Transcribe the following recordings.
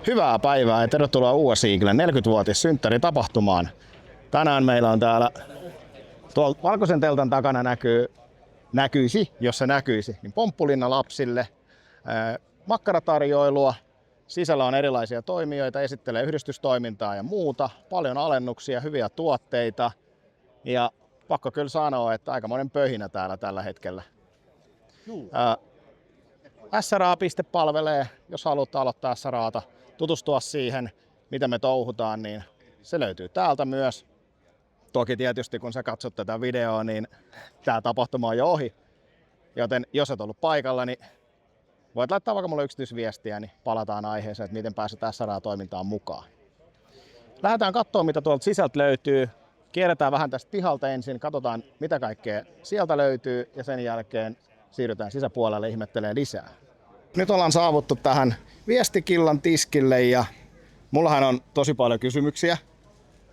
Hyvää päivää ja tervetuloa USA Eaglen 40-vuotissynttäritapahtumaan. Tänään meillä on täällä, tuolla valkoisen teltan takana näkyisi, jos se näkyisi, niin pomppulinna lapsille, makkaratarjoilua, sisällä on erilaisia toimijoita, esittelee yhdistystoimintaa ja muuta, paljon alennuksia, hyviä tuotteita ja pakko kyllä sanoa, että aikamoinen pöhinä täällä tällä hetkellä. SRA.piste palvelee, jos haluat aloittaa SRAta, tutustua siihen, mitä me touhutaan, niin se löytyy täältä myös. Toki tietysti kun sä katsot tätä videoa, niin tää tapahtuma on jo ohi. Joten jos et ollut paikalla, niin voit laittaa vaikka mulle yksityisviestiä, niin palataan aiheeseen, että miten pääset SRA-toimintaan mukaan. Lähdetään katsoa, mitä tuolta sisältä löytyy. Kierretään vähän tästä pihalta ensin, katsotaan mitä kaikkea sieltä löytyy ja sen jälkeen siirrytään sisäpuolelle ihmettelemään lisää. Nyt ollaan saavuttu tähän viestikillan tiskille ja mullahan on tosi paljon kysymyksiä,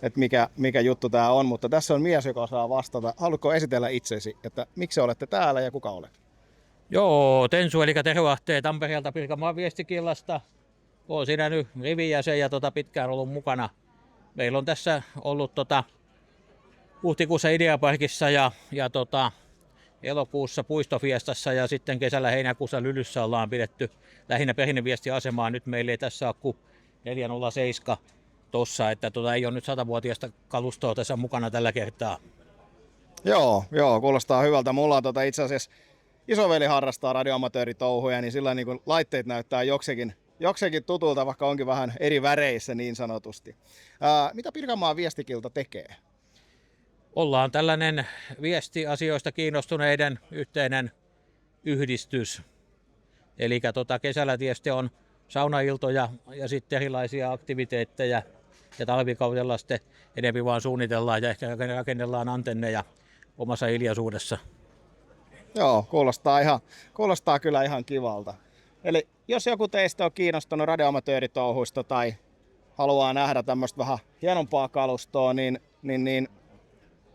että mikä juttu tää on, mutta tässä on mies, joka osaa vastata. Haluatko esitellä itsesi, että miksi olette täällä ja kuka olet? Joo, Tensu eli Tero Ahtee Tampereelta Pirkanmaan viestikillasta. Olen siinä nyt rivijäsen ja pitkään ollut mukana. Meillä on tässä ollut huhtikuussa Ideaparkissa ja elokuussa Puistofiestassa ja sitten kesällä heinäkuussa Lylyssä ollaan pidetty lähinnä perinneviestiasemaa. Nyt meillä ei tässä ole kuin 407 tossa, että ei ole nyt 100-vuotiaista kalustoa tässä mukana tällä kertaa. Joo, kuulostaa hyvältä. Mulla on itse asiassa isoveli harrastaa radioamatööritouhuja, niin sillä niin laitteet näyttää jokseenkin tutulta, vaikka onkin vähän eri väreissä niin sanotusti. Mitä Pirkanmaan viestikilta tekee? Ollaan tällainen viestiasioista kiinnostuneiden yhteinen yhdistys. Eli kesällä tietysti on saunailtoja ja sitten erilaisia aktiviteetteja. Ja talvikaudella sitten enemmän vaan suunnitellaan ja ehkä rakennellaan antenneja omassa hiljaisuudessa. Joo, kuulostaa kyllä ihan kivalta. Eli jos joku teistä on kiinnostunut radioamatööritouhuista tai haluaa nähdä tämmöistä vähän hienompaa kalustoa, niin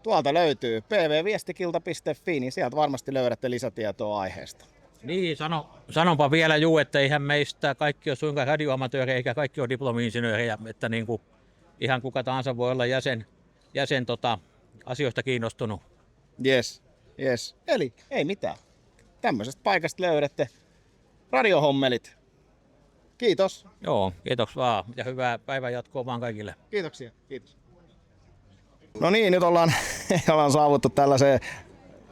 tuolta löytyy pvviestikilta.fi, niin sieltä varmasti löydätte lisätietoa aiheesta. Niin, sanonpa vielä että eihän meistä kaikki ole suinkaan radioamatöörejä eikä kaikki ole diplomi-insinöörejä, että ihan kuka tahansa voi olla jäsen asioista kiinnostunut. Yes. Eli ei mitään. Tämmöisestä paikasta löydätte radiohommelit. Kiitos. Joo, kiitos vaan ja hyvää päivän jatkoa vaan kaikille. Kiitoksia, kiitos. No niin, nyt ollaan saavuttu tällaiseen,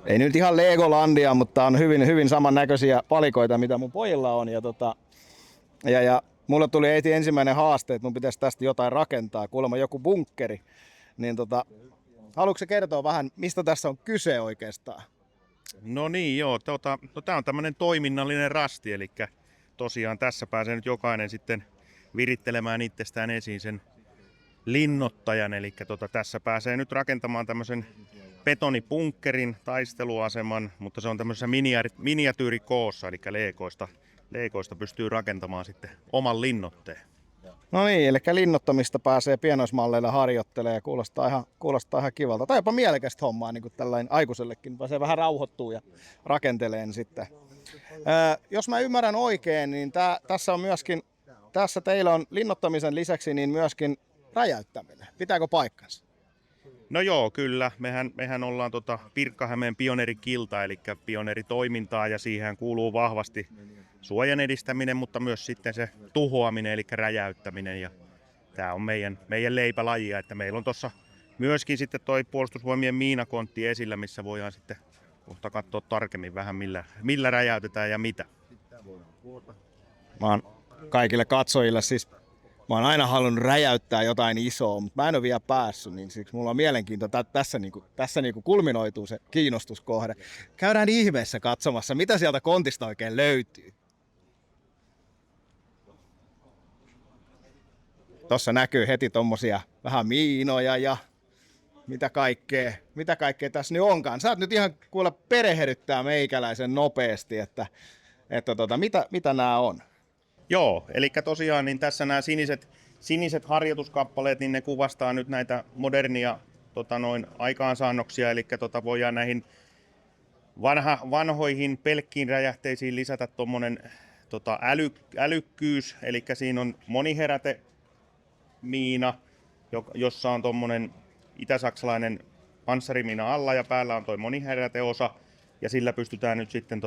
ei nyt ihan Legolandia, mutta on hyvin samannäköisiä palikoita, mitä mun pojilla on. Ja mulle tuli heti ensimmäinen haaste, että mun pitäisi tästä jotain rakentaa, kuulemma joku bunkkeri. Niin haluatko kertoa vähän, mistä tässä on kyse oikeastaan? No niin, joo. No, tää on tämmönen toiminnallinen rasti, eli tosiaan tässä pääsee nyt jokainen sitten virittelemään itsestään esiin sen linnoittajan, eli tässä pääsee nyt rakentamaan tämmöisen betonipunkkerin, taisteluaseman, mutta se on tämmöisessä miniatyyrikoossa, eli leikoista pystyy rakentamaan sitten oman linnoitteen. No niin, eli linnottamista pääsee pienoismalleilla harjoittelemaan ja kuulostaa ihan kivalta. Tai jopa mielekästä hommaa niin kuin tällainen aikuisellekin, pääsee vähän rauhoittuu ja rakenteleen sitten. Jos mä ymmärrän oikein, niin tässä teillä on linnottamisen lisäksi niin myöskin räjäyttäminen. Pitääkö paikkansa? No joo, kyllä. Mehän ollaan Pirkka-Hämeen pioneerikilta, eli pioneeritoimintaa, ja siihen kuuluu vahvasti suojan edistäminen, mutta myös sitten se tuhoaminen, eli räjäyttäminen. Ja tämä on meidän leipälajia, että meillä on tuossa myöskin sitten toi puolustusvoimien miinakontti esillä, missä voidaan sitten kohta katsoa tarkemmin vähän millä räjäytetään ja mitä. Mä oon kaikille katsojille siis mä oon aina halunnut räjäyttää jotain isoa, mutta mä en ole vielä päässyt, niin siksi mulla on mielenkiinto, tässä kulminoituu se kiinnostuskohde. Käydään ihmeessä katsomassa, mitä sieltä kontista oikein löytyy. Tossa näkyy heti tommosia vähän miinoja ja mitä kaikkea tässä nyt onkaan. Saat nyt ihan kuule perehdyttää meikäläisen nopeasti, että mitä nämä on. Joo, eli tosiaan niin tässä nämä siniset harjoituskappaleet, niin ne kuvastaa nyt näitä modernia aikaansaannoksia, eli voidaan näihin vanhoihin pelkkiin räjähteisiin lisätä älykkyys, eli siinä on moniherätemiina, jossa on tuommoinen itäsaksalainen panssarimiina alla ja päällä on tuo moniheräteosa. Ja sillä pystytään nyt sitten,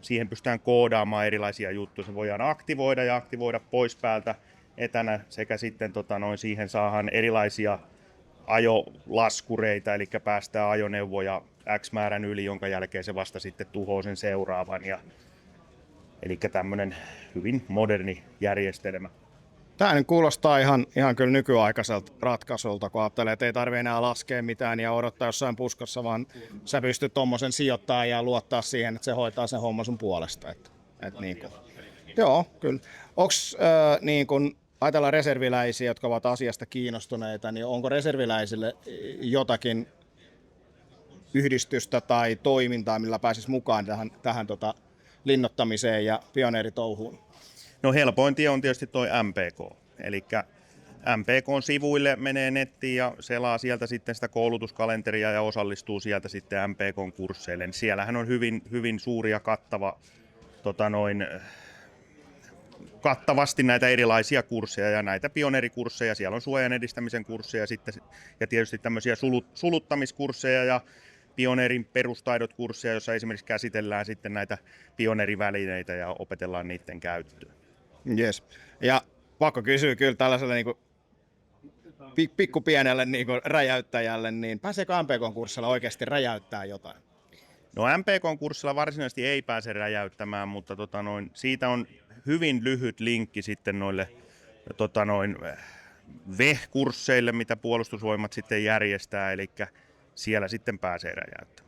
siihen pystytään koodaamaan erilaisia juttuja. Se voidaan aktivoida ja aktivoida pois päältä etänä sekä sitten siihen saadaan erilaisia ajolaskureita, eli päästään ajoneuvoja X määrän yli, jonka jälkeen se vasta sitten tuhoaa sen seuraavan. Eli tämmöinen hyvin moderni järjestelmä. Tämä nyt kuulostaa ihan kyllä nykyaikaiselta ratkaisulta, kun ajattelee, että ei tarvitse enää laskea mitään ja odottaa jossain puskassa, vaan sä pystyt tommosen sijoittaa ja luottaa siihen, että se hoitaa sen homman sun puolesta. Niin kuin. Joo, kyllä. Onks niin kun ajatellaan reserviläisiä, jotka ovat asiasta kiinnostuneita, niin onko reserviläisille jotakin yhdistystä tai toimintaa, millä pääsisi mukaan tähän linnoittamiseen ja pioneeritouhuun? No helpoin tie on tietysti tuo MPK, eli MPK-sivuille menee nettiin ja selaa sieltä sitten sitä koulutuskalenteria ja osallistuu sieltä sitten MPK-kursseille. Siellähän on hyvin suuri ja kattavasti näitä erilaisia kursseja ja näitä pioneerikursseja. Siellä on suojan edistämisen kursseja sitten, ja tietysti tämmöisiä suluttamiskursseja ja pioneerin perustaidot-kursseja, joissa esimerkiksi käsitellään sitten näitä pioneerivälineitä ja opetellaan niiden käyttöä. Yes. Ja pakko kysyä kyllä tällaiselle niinku pikkupienelle niinku räjäyttäjälle, niin pääseekö MPK-kurssilla oikeasti räjäyttää jotain? No MPK-kurssilla varsinaisesti ei pääse räjäyttämään, mutta siitä on hyvin lyhyt linkki sitten noille VEH-kursseille, mitä puolustusvoimat sitten järjestää, eli siellä sitten pääsee räjäyttämään.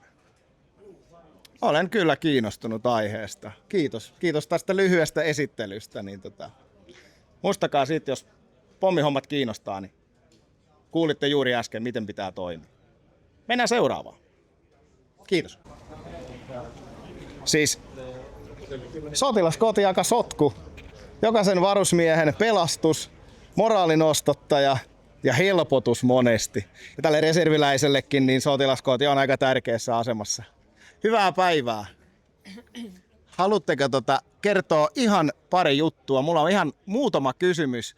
Olen kyllä kiinnostunut aiheesta. Kiitos tästä lyhyestä esittelystä. Niin muistakaa sitten, jos pommihommat kiinnostaa, niin kuulitte juuri äsken, miten pitää toimia. Mennään seuraavaan. Kiitos. Siis sotilaskotiaika sotku. Jokaisen varusmiehen pelastus, moraalinostottaja ja helpotus monesti. Ja tälle reserviläisellekin niin sotilaskoti on aika tärkeässä asemassa. Hyvää päivää. Haluatteko kertoa ihan pari juttua? Mulla on ihan muutama kysymys.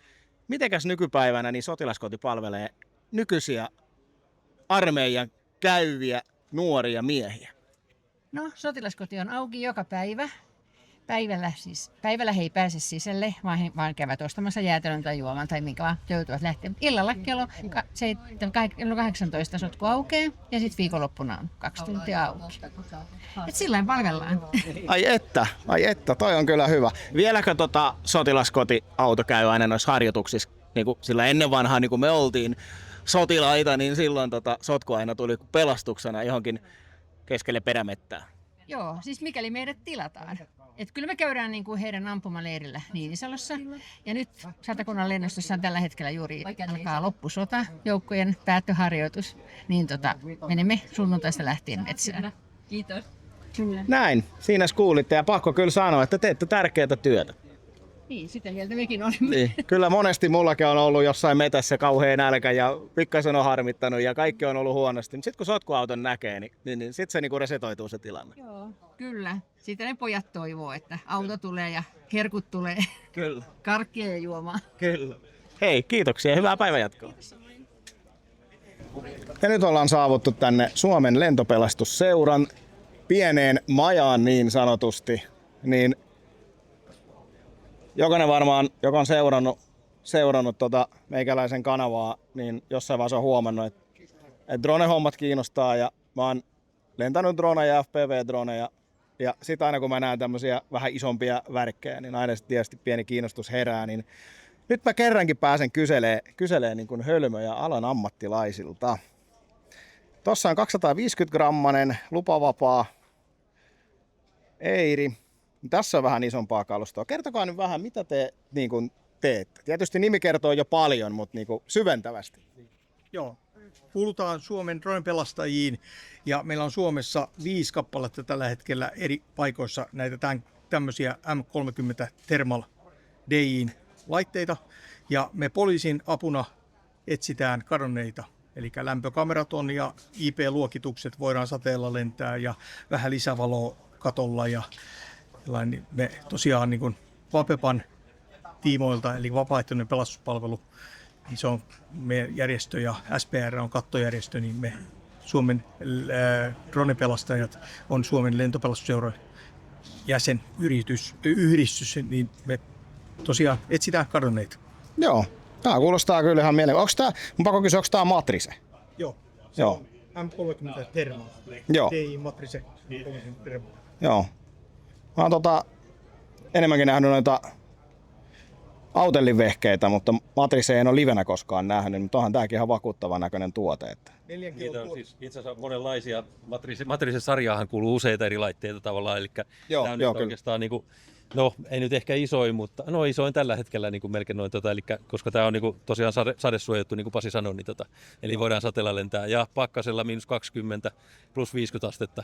Mitenkäs nykypäivänä niin sotilaskoti palvelee nykyisiä armeijan käyviä nuoria miehiä? No, sotilaskoti on auki joka päivä. Päivällä he ei pääse sisälle, vaan käyvät ostamassa jäätelön tai juoman tai minkä vaan joutuvat lähteä. Illalla kello 18 sotku aukeaa ja sitten viikonloppuna on 2 tuntia auki. Et sillain palvellaan. Ai että, toi on kyllä hyvä. Vieläkö sotilaskotiauto käy aina noissa harjoituksissa? Niin kuin sillä ennen vanhaa, niin kuin me oltiin sotilaita, niin silloin sotku aina tuli pelastuksena johonkin keskelle perämettää. Joo, siis mikäli meidät tilataan. Et kyllä me käydään niin kuin heidän ampumaleirillä Niinisalossa. Ja nyt Satakunnan lennostossa on tällä hetkellä juuri alkaa loppusota, joukkojen päättöharjoitus. Niin menemme sunnuntaista lähtien etsimään. Kiitos. Näin, siinä kuulitte ja pakko kyllä sanoa, että teette tärkeää työtä. Niin, sitä mieltä mekin olemme. Niin, kyllä monesti mullakin on ollut jossain metässä kauhean nälkä ja pikkasen on harmittanut ja kaikki on ollut huonosti. Sitten kun sotkuauton näkee, niin sitten se niinku resetoituu se tilanne. Joo, kyllä. Siitä ne pojat toivoo, että auto tulee ja herkut tulee. Kyllä. Karkkia ja juomaa. Kyllä. Hei, kiitoksia. Hyvää päivänjatkoa. Ja nyt ollaan saavuttu tänne Suomen lentopelastusseuran pieneen majaan niin sanotusti. Niin jokainen varmaan, joka on seurannut meikäläisen kanavaa, niin jossain vaiheessa on huomannut, että drone-hommat kiinnostaa ja mä oon lentänyt droneja, FPV-droneja ja sit aina kun mä näen tämmöisiä vähän isompia värkkejä, niin aina tietysti pieni kiinnostus herää, niin nyt mä kerrankin pääsen kyselee niin kuin hölmöjä alan ammattilaisilta. Tossa on 250-grammanen lupavapaa Eiri. Tässä on vähän isompaa kalustoa. Kertokaa nyt vähän, mitä te niin kuin teette. Tietysti nimi kertoo jo paljon, mutta niin kuin syventävästi. Joo, kuulutaan Suomen drone-pelastajiin ja meillä on Suomessa 5 kappaletta tällä hetkellä eri paikoissa näitä tämmöisiä M30 Thermal DI:n laitteita. Ja me poliisin apuna etsitään kadonneita. Eli lämpökamerat on ja IP-luokitukset voidaan sateella lentää ja vähän lisävaloa katolla ja me tosiaan niin kuin Vapepan tiimoilta, eli vapaaehtoinen pelastuspalvelu. Niin se on meidän järjestö ja SPR on kattojärjestö, niin me Suomen dronepelastajat on Suomen lentopelastusseuran jäsenyhdistys, niin me tosiaan etsitään kadonneita. Joo, tää kuulostaa kyllä ihan mielenkiintoista. Mun pakko kysyä, onko tää Matrice? Joo. Joo. M30 Thermal. Joo. DI Matrice 30 Thermal. Joo. Mä oon enemmänkin nähnyt noita Autellin-vehkeitä, mutta Matrice en ole livenä koskaan nähnyt, mutta onhan tääkin ihan vakuuttavan näköinen tuote. Että. 4 Niitä kilon on siis itse asiassa monenlaisia. Matrice-sarjaahan kuuluu useita eri laitteita tavallaan, eli Joo, tämä on joo, nyt oikeastaan niin kuin, no ei nyt ehkä isoin, mutta no isoin tällä hetkellä niin kuin melkein noin, eli koska tämä on niin kuin, tosiaan sadesuojattu, niin kuin Pasi sanoi, niin eli voidaan sateella lentää ja pakkasella -20 plus 50 astetta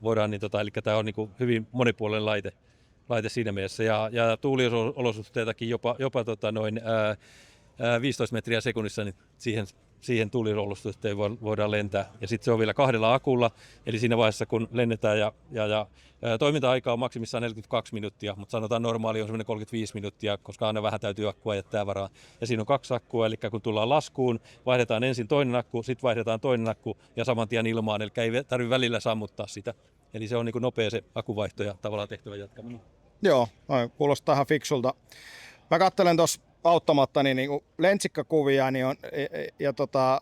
voidaan niin, eli tämä on niin kuin, hyvin monipuolinen laite siinä mielessä ja tuuliolosuhteitakin jopa noin 15 metriä sekunnissa niin siihen tuuliolosuhteeseen voidaan lentää. Ja sitten se on vielä 2 akulla, eli siinä vaiheessa kun lennetään ja toiminta-aika on maksimissaan 42 minuuttia, mutta sanotaan normaali on semmoinen 35 minuuttia, koska aina vähän täytyy akkua jättää varaa. Ja siinä on 2 akkua, eli kun tullaan laskuun, vaihdetaan ensin toinen akku, sitten vaihdetaan toinen akku ja saman tien ilmaan, eli ei tarvitse välillä sammuttaa sitä. Eli se on niin kuin nopea se akuvaihto ja tavallaan tehtävä jatkaminen. Joo, kuulostaa ihan fiksulta. Mä katselen tuossa auttamatta niin lentsikkakuvia niin ja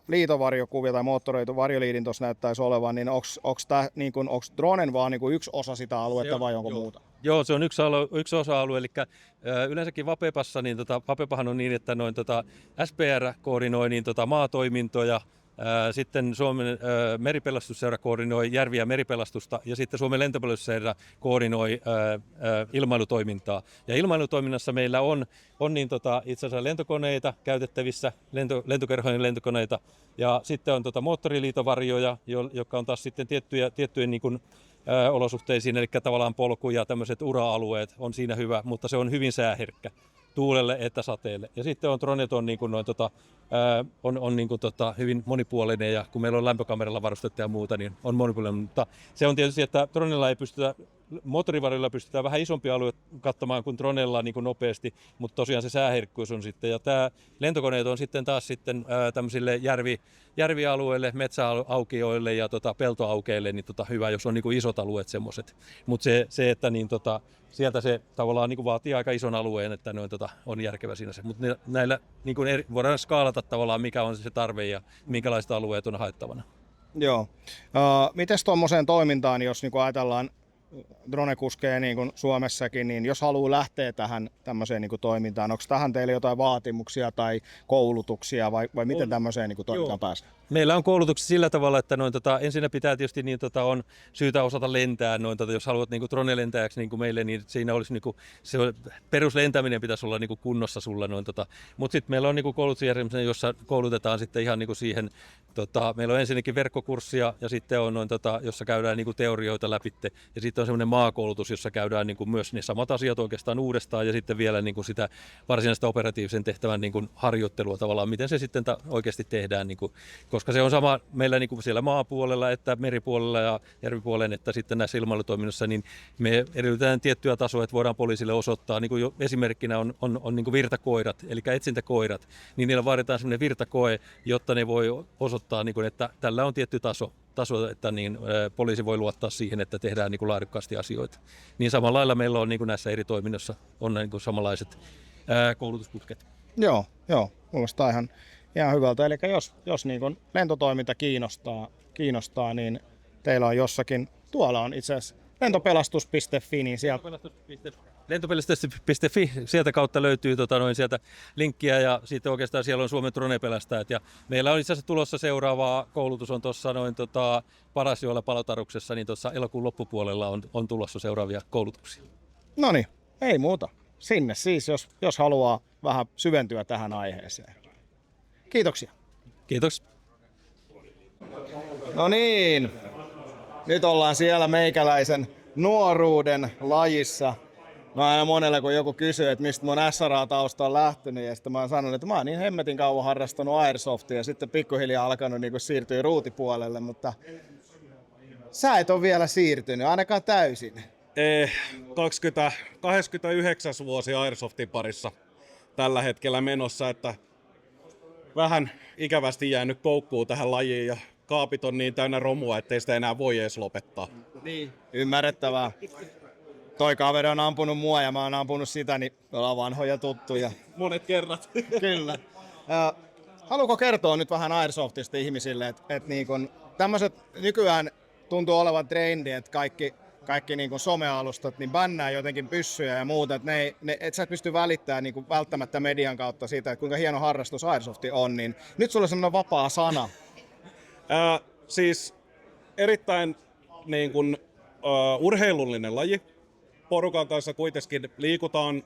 liitovarjokuvia tai moottoroitu varjoliidin tuossa näyttäisi olevan, niin onko dronen vaan niin yksi osa sitä aluetta vai onko muuta? Joo, se on yksi osa-alue, eli yleensäkin Vapepassa, niin Vapepahan on niin, että SPR koordinoi niin maatoimintoja, sitten Suomen meripelastusseura koordinoi järvi- ja meripelastusta ja sitten Suomen lentopelastusseura koordinoi ilmailutoimintaa. Ja ilmailutoiminnassa meillä on niin itse asiassa lentokoneita käytettävissä, lentokerhojen lentokoneita ja sitten on moottoriliitovarjoja, jotka on taas sitten tiettyjen niin kuin, olosuhteisiin, eli tavallaan polku ja tämmöiset ura-alueet on siinä hyvä, mutta se on hyvin sääherkkä tuulelle että sateelle. Ja sitten on dronet on, niin kuin on niin kuin hyvin monipuolinen ja kun meillä on lämpökameralla varustettu ja muuta, niin on monipuolinen. Mutta se on tietysti, että dronella ei pystytä, moottorivarjolla pystytään vähän isompi alue katsomaan kuin dronella niin kuin nopeasti, mutta tosiaan se sääherkkyys on sitten. Ja tämä lentokoneet on sitten taas sitten tämmöisille järvialueille, metsäaukioille ja peltoaukeille niin hyvä, jos on niin kuin isot alueet semmoiset. Mutta se, että niin sieltä se tavallaan niin kuin vaatii aika ison alueen, että on järkevä siinä se. Mutta näillä niin kuin voidaan skaalata tavallaan, mikä on se tarve ja minkälaiset alueet on haettavana. Joo. Mites tuommoiseen toimintaan, jos niin ajatellaan drone-kuskeja niin kuin Suomessakin, niin jos haluaa lähteä tähän tämmöiseen niin kuin toimintaan, onko tähän teille jotain vaatimuksia tai koulutuksia vai miten tämmöiseen niin kuin toimintaan pääsee? Meillä on koulutuksia sillä tavalla, että ensinnä pitää tietysti on syytä osata lentää, jos haluat niin drone-lentäjäksi niin kuin meille, niin siinä olisi se peruslentäminen pitäisi olla niin kunnossa sulla. Mutta sitten meillä on niin koulutusjärjestelmä, jossa koulutetaan sitten ihan niin siihen, meillä on ensinnäkin verkkokurssia ja sitten on jossa käydään niin teorioita läpi ja sitten on semmoinen maakoulutus, jossa käydään niin myös ne samat asiat oikeastaan uudestaan ja sitten vielä niin sitä varsinaista operatiivisen tehtävän niin harjoittelua tavallaan, miten se sitten oikeasti tehdään, koska se on sama meillä niin siellä maapuolella että meripuolella ja järvipuolella, että sitten näissä ilmailutoiminnassa, niin me edellytetään tiettyä tasoa, että voidaan poliisille osoittaa, niin kuin jo esimerkkinä on niin virtakoirat, eli etsintäkoirat, niin niillä vaaditaan semmoinen virtakoe, jotta ne voi osoittaa, niin kuin, että tällä on tietty taso, että niin, poliisi voi luottaa siihen, että tehdään niin kuin laadukkaasti asioita. Niin samalla lailla meillä on niin kuin näissä eri toiminnoissa on niin kuin samanlaiset koulutusputket. Joo, kuulostaa ihan hyvältä. Eli jos niin kuin lentotoiminta kiinnostaa, niin teillä on jossakin, tuolla on itse asiassa lentopelastus.fi, niin sieltä... Lentopelastus.fi, sieltä kautta löytyy sieltä linkkiä ja sitten oikeastaan siellä on Suomen dronepelastajat ja meillä on itse asiassa tulossa seuraava koulutus on tuossa Padasjoella Palotaruksessa, niin tuossa elokuun loppupuolella on tulossa seuraavia koulutuksia. No niin, ei muuta. Sinne siis, jos haluaa vähän syventyä tähän aiheeseen. Kiitoksia. Kiitos. No niin, nyt ollaan siellä meikäläisen nuoruuden lajissa. Mä aina monelle, kun joku kysyy, että mistä mun SRA-tausta on lähtenyt, ja sitten mä oon sanonut, että mä oon niin hemmetin kauan harrastanut Airsoftia, ja sitten pikkuhiljaa alkanut niin siirtyä ruutipuolelle, mutta sä et ole vielä siirtynyt, ainakaan täysin. 29. vuosi Airsoftin parissa tällä hetkellä menossa, että vähän ikävästi jäänyt koukkuun tähän lajiin ja kaapit on niin täynnä romua, ettei sitä enää voi edes lopettaa. Niin. Ymmärrettävää. Toi kaveri on ampunut mua ja mä oon ampunut sitä, niin me ollaan vanhoja tuttuja. Monet kerrat. Kyllä. Haluatko kertoa nyt vähän Airsoftista ihmisille, että niin tämmöiset nykyään tuntuu olevan trendi, että kaikki niin somealustat niin bännää jotenkin pyssyjä ja muuta, että et sä et pysty välittämään niin välttämättä median kautta siitä, että kuinka hieno harrastus Airsofti on, niin nyt sulla on semmoinen vapaa sana. Siis erittäin niin kuin, urheilullinen laji. Porukan kanssa kuitenkin liikutaan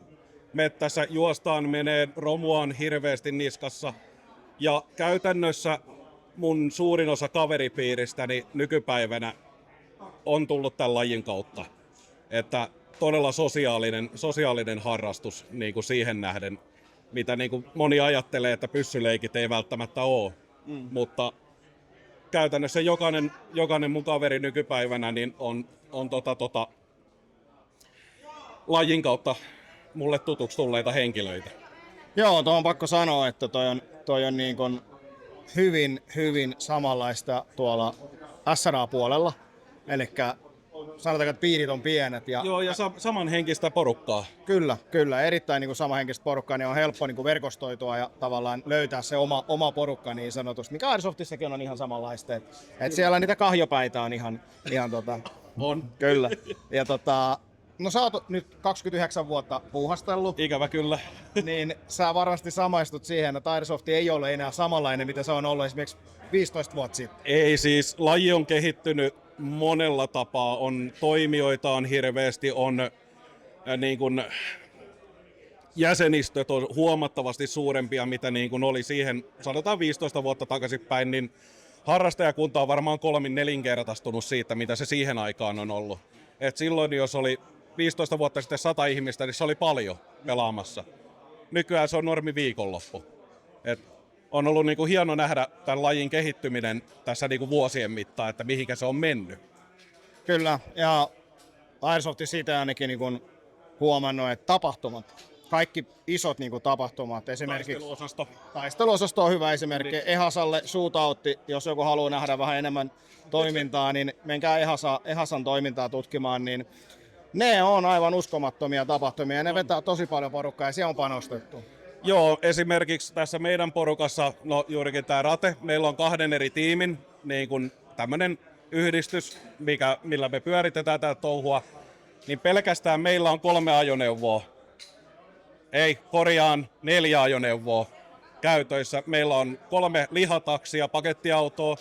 mettässä, juostaan, menee, romua on hirveästi niskassa. Ja käytännössä mun suurin osa kaveripiiristäni nykypäivänä on tullut tämän lajin kautta. Että todella sosiaalinen harrastus niin kuin siihen nähden, mitä niin kuin moni ajattelee, että pyssyleikit ei välttämättä ole. Mutta käytännössä jokainen mun kaveri nykypäivänä niin on lajin kautta mulle tutuksi tulleita henkilöitä. Joo, tuo on pakko sanoa, että toi on niin kuin hyvin samanlaista tuolla SRA-puolella. Elikkä sanotaanko, että piirit on pienet. Joo, ja samanhenkistä porukkaa. Kyllä, erittäin niin kuin samanhenkistä porukkaa, niin on helppo niin kuin verkostoitua ja tavallaan löytää se oma porukka niin sanotusti, mikä Airsoftissakin on ihan samanlaista. Et siellä niitä kahjopäitä on ihan On. Kyllä. Ja no sä oot nyt 29 vuotta puuhastellut. Ikävä kyllä. Niin sä varmasti samaistut siihen, että Airsoft ei ole enää samanlainen, mitä se on ollut esimerkiksi 15 vuotta sitten. Ei siis, laji on kehittynyt monella tapaa. Toimijoita on hirveästi, niin kuin, jäsenistöt on huomattavasti suurempia, mitä niin kuin oli siihen, sanotaan 15 vuotta takaisinpäin, niin harrastajakunta on varmaan 3-4-kertaistunut siitä, mitä se siihen aikaan on ollut. Et silloin, jos oli 15 vuotta sitten 100 ihmistä, niin se oli paljon pelaamassa. Nykyään se on normi viikonloppu. On ollut niinku hieno nähdä tämän lajin kehittyminen tässä niinku vuosien mittaan, että mihinkä se on mennyt. Kyllä, ja Airsoft siitä ainakin niinku huomannut, että tapahtumat, kaikki isot niinku tapahtumat, esimerkiksi taisteluosasto on hyvä esimerkki. Ehasalle shootoutti, jos joku haluaa nähdä vähän enemmän toimintaa, niin menkää Ehasan toimintaa tutkimaan, niin ne on aivan uskomattomia tapahtumia ja ne vetää tosi paljon porukkaa ja siellä on panostettu. Joo, esimerkiksi tässä meidän porukassa, no juurikin tämä Rate, meillä on 2 eri tiimin, niin kuin tämmöinen yhdistys, millä me pyöritetään tätä touhua, niin pelkästään meillä on 3 ajoneuvoa. 4 ajoneuvoa käytöissä. Meillä on 3 lihataksia, pakettiautoa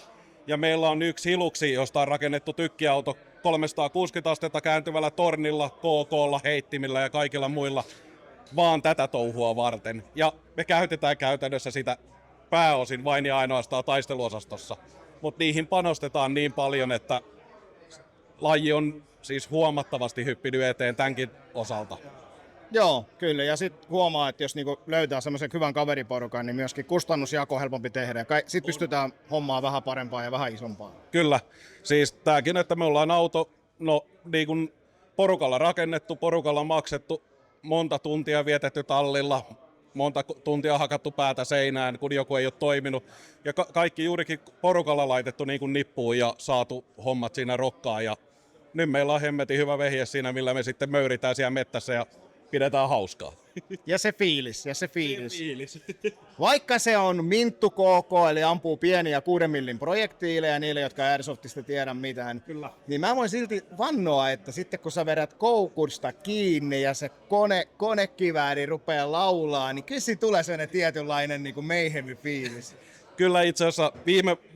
ja meillä on 1 Hiluksi, josta on rakennettu tykkiauto 360 astetta kääntyvällä tornilla, KK:lla, heittimillä ja kaikilla muilla vaan tätä touhua varten. Ja me käytetään käytännössä sitä pääosin vain ja ainoastaan taisteluosastossa. Mutta niihin panostetaan niin paljon, että laji on siis huomattavasti hyppinyt eteen tämänkin osalta. Joo, kyllä. Ja sitten huomaa, että jos niinku löytää semmoisen hyvän kaveriporukan, niin myöskin kustannusjako on helpompi tehdä. Sitten pystytään hommaa vähän parempaa ja vähän isompaa. Kyllä. Siis tämäkin, että me ollaan auto, no niin kuin porukalla rakennettu, porukalla maksettu, monta tuntia vietetty tallilla, monta tuntia hakattu päätä seinään, kun joku ei ole toiminut. Ja kaikki juurikin porukalla laitettu niin kuin nippuun ja saatu hommat siinä rokkaan. Ja nyt meillä on hemmetin hyvä vehje siinä, millä me sitten möyritään siellä mettässä ja pidetään hauskaa. Ja se fiilis. Vaikka se on Minttu KK, eli ampuu pieniä 6 millin projektiileja niille, jotka Airsoftista tiedä mitään, Kyllä. niin mä voin silti vannoa, että sitten kun sä vedät koukusta kiinni ja se konekivääri rupeaa laulaa, niin kyllä siinä tulee sellainen tietynlainen niin kuin mayhem-fiilis. Kyllä itse asiassa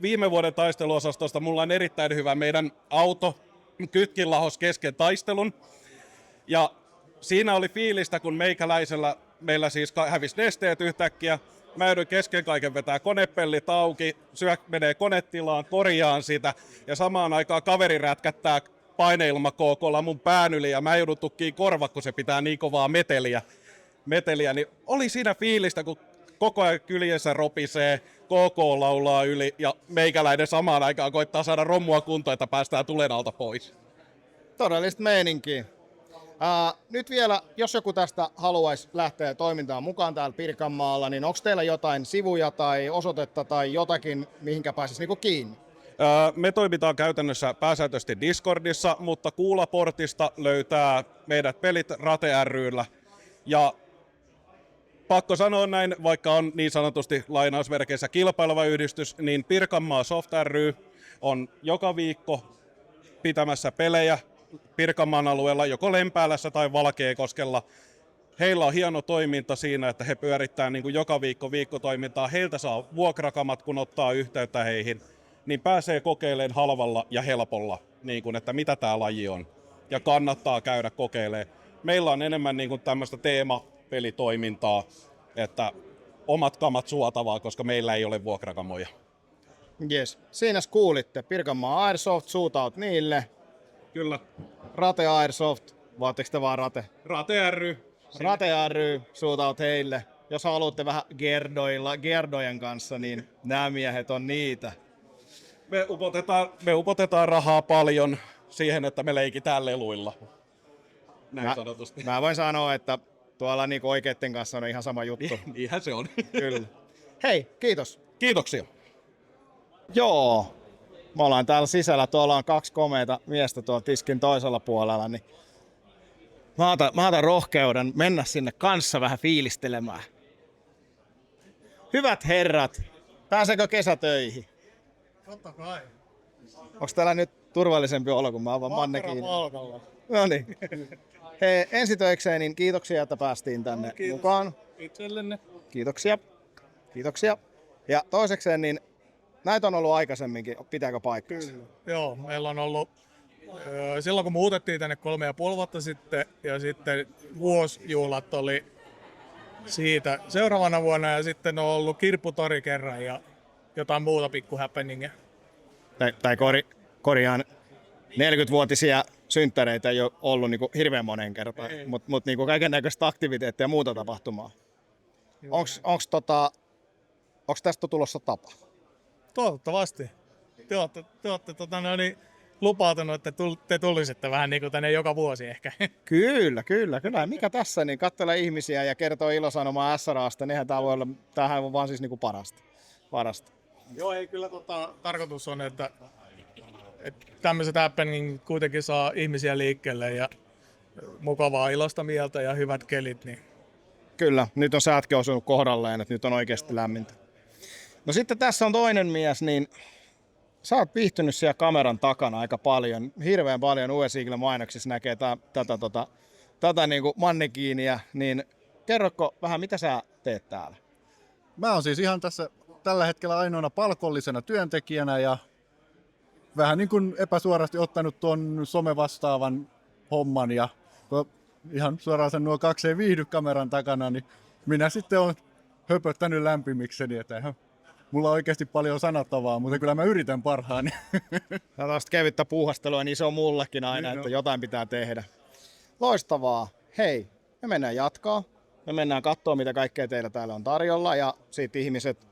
viime vuoden taisteluosastosta mulla on erittäin hyvä meidän auto kytkin lahos kesken taistelun. Ja siinä oli fiilistä, kun meillä siis hävisi nesteet yhtäkkiä. Mä joudun kesken kaiken vetää konepellit auki, menee konetilaan, korjaan sitä ja samaan aikaan kaveri rätkättää paineilma KK:lla mun pään yli ja mä joudun tukkiin korva, kun se pitää niin kovaa meteliä, niin oli siinä fiilistä, kun koko ajan kyljessä ropisee, KK laulaa yli ja meikäläinen samaan aikaan koittaa saada rommua kuntoon, että päästään tulen alta pois. Todellista meininkiä. Nyt vielä, jos joku tästä haluaisi lähteä toimintaan mukaan täällä Pirkanmaalla, niin onko teillä jotain sivuja tai osoitetta tai jotakin, mihinkä pääsisi niinku kiinni? Me toimitaan käytännössä pääsääntöisesti Discordissa, mutta Kuulaportista löytää meidät pelit Rate ry:llä. Ja pakko sanoa näin, vaikka on niin sanotusti lainausmerkeissä kilpaileva yhdistys, niin Pirkanmaa Soft ry on joka viikko pitämässä pelejä Pirkanmaan alueella, joko Lempäälässä tai Valkeakoskella. Heillä on hieno toiminta siinä, että he pyörittää niin kuin joka viikkotoimintaa. Heiltä saa vuokrakamat, kun ottaa yhteyttä heihin, niin pääsee kokeilemaan halvalla ja helpolla, niin kuin, että mitä tämä laji on. Ja kannattaa käydä kokeilemaan. Meillä on enemmän niin kuin tämmöistä teemapelitoimintaa, että omat kamat suotavaa, koska meillä ei ole vuokrakamoja. Yes. Siinä kuulitte. Pirkanmaa Airsoft, shootout niille. Kyllä. Rate Airsoft, vaatteko te vaan Rate? Rate ry. Rate ry, shootout heille. Jos haluatte vähän gerdojen kanssa, niin nämä miehet on niitä. Me upotetaan rahaa paljon siihen, että me leikitään leluilla. Näin sanotusti. Mä voin sanoa, että tuolla niinku oikeitten kanssa on ihan sama juttu. Niinhän se on. Kyllä. Hei, kiitos. Kiitoksia. Joo. Me ollaan täällä sisällä. Tuolla on 2 komeita miestä tuolla tiskin toisella puolella. Niin mä otan rohkeuden mennä sinne kanssa vähän fiilistelemään. Hyvät herrat, pääseekö kesätöihin? Totta kai. Onko täällä nyt turvallisempi olo, kun mä avaan manne kiinni? No niin. Hei, ensitöikseen niin kiitoksia, että päästiin tänne mukaan. Itsellenne. Kiitoksia. Kiitoksia. Ja toisekseen, niin näitä on ollut aikaisemminkin. Pitääkö paikkansa? Kyllä. Joo, meillä on ollut silloin kun muutettiin tänne 3,5 vuotta sitten ja sitten vuosijuhlat oli siitä seuraavana vuonna ja sitten on ollut kirpputori kerran ja jotain muuta pikkuhappeningia. Tai korjaan 40-vuotisia synttäreitä ei ole ollut niin hirveän monen kertaan, mutta niin kaiken näköistä aktiviteettia ja muuta tapahtumaa. Onko tästä tulossa tapa? Toivottavasti. Te olette lupautunut, että te tulisitte vähän niin kuin tänne joka vuosi ehkä. Kyllä. Mikä tässä, niin katsella ihmisiä ja kertoo ilosanomaa SRAsta, niin tämähän on vaan siis niin kuin parasta. Joo, ei kyllä tarkoitus on, että tämmöiset happening kuitenkin saa ihmisiä liikkeelle ja mukavaa ilosta mieltä ja hyvät kelit. Niin. Kyllä, nyt on säätkin osunut kohdalleen, että nyt on oikeasti lämmintä. No sitten tässä on toinen mies, niin sä oot viihtynyt siellä kameran takana aika paljon. Hirveän paljon US Eagle mainoksissa näkee tätä niin kuin mannekiinia, niin kerrotko vähän, mitä sä teet täällä? Mä oon siis ihan tässä tällä hetkellä ainoana palkollisena työntekijänä ja vähän niin kuin epäsuorasti ottanut tuon somevastaavan homman ja ihan suoraan sen nuo 2 ei viihdy kameran takana, niin minä sitten olen höpöttänyt lämpimikseni, että mulla on oikeasti paljon sanottavaa, mutta kyllä mä yritän parhaani. Tällaista kevyttä puuhastelua, niin se on mullekin aina, että jotain pitää tehdä. Loistavaa. Hei, me mennään jatkaa. Me mennään katsoa, mitä kaikkea teillä täällä on tarjolla ja sitten ihmiset,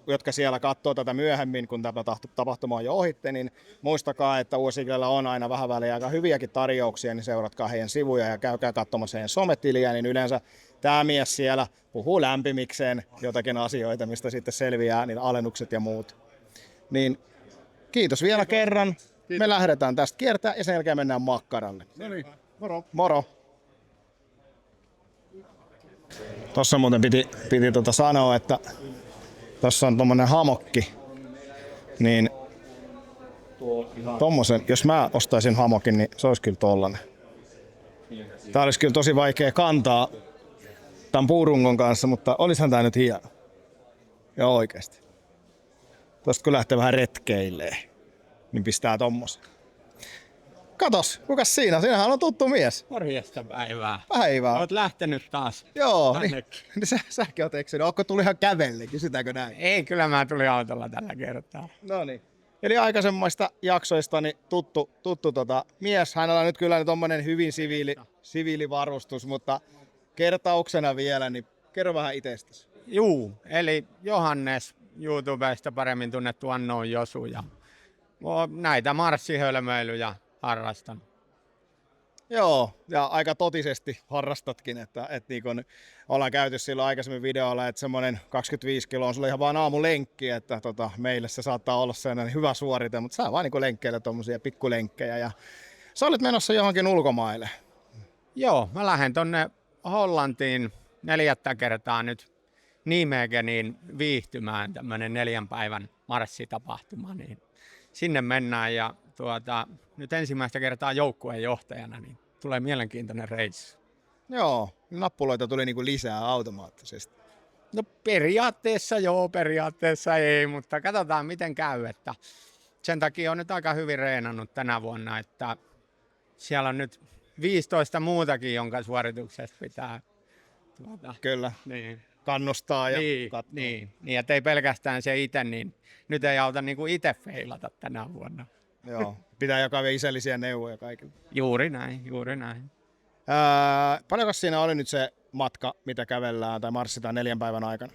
jotka siellä katsoo tätä myöhemmin, kun tämä tapahtuma on jo ohitte, niin muistakaa, että US Eaglellä on aina vähän väliä aika hyviäkin tarjouksia, niin seuratkaa heidän sivuja ja käykää katsomassa heidän sometiliä, niin yleensä tämä mies siellä puhuu lämpimikseen jotakin asioita, mistä sitten selviää niin alennukset ja muut. Niin kiitos vielä kerran. Me lähdetään tästä kiertää ja sen jälkeen mennään makkaralle. No niin, moro. Moro. Tossa muuten piti sanoa, että tossa on tommonen hamokki, niin tommosen, jos mä ostaisin hamokin, niin se olisi kyllä tollanen. Tää olisi kyllä tosi vaikea kantaa tämän puurungon kanssa, mutta olisihan tää nyt hieno. Ja oikeesti. Tosta kun lähtee vähän retkeilleen, niin pistää tommosen. Katos, kukas siinä? Siinähän on tuttu mies. Morjesta päivää. Päivää. Olet lähtenyt taas. Joo, niin säkin oot eksynyt. Ootko tullut ihan kävelle? Kysytäänkö näin? Ei, kyllä mä tulin autolla tällä kertaa. No niin. Eli aikaisemmista jaksoista niin tuttu mies. Hänellä on nyt kyllä tommonen hyvin siviilivarustus, mutta kertauksena vielä, niin kerro vähän itsestäsi. Juu, eli Johannes, YouTubesta paremmin tunnettu Unknown Josu. Ja näitä marssihölmöilyjä harrastan. Joo, ja aika totisesti harrastatkin, että niin kun ollaan käyty silloin aikaisemmin videolla, että semmoinen 25 kiloa on sulle ihan vaan aamulenkki, että meille se saattaa olla sellainen hyvä suorite, mutta sä vaan niin lenkkeillä tommosia pikkulenkkejä ja sä olit menossa johonkin ulkomaille. Joo, mä lähden tonne Hollantiin 4. kertaa nyt Nijmegeniin viihtymään, tämmönen 4 päivän marssitapahtuma, niin sinne mennään ja nyt ensimmäistä kertaa joukkueen johtajana, niin tulee mielenkiintoinen reissu. Joo, nappuloita tuli niinku lisää automaattisesti. No periaatteessa joo, periaatteessa ei, mutta katsotaan miten käy. Että sen takia on nyt aika hyvin reenannut tänä vuonna, että siellä on nyt 15 muutakin, jonka suorituksesta pitää Kyllä, niin. kannustaa ja katsoa. Niin, että ei pelkästään se itse, niin nyt ei auta niinku itse feilata tänä vuonna. Joo, pitää jakaa vielä isällisiä neuvoja kaikille. Juuri näin. Paljonko siinä oli nyt se matka, mitä kävellään tai marssitaan 4 päivän aikana?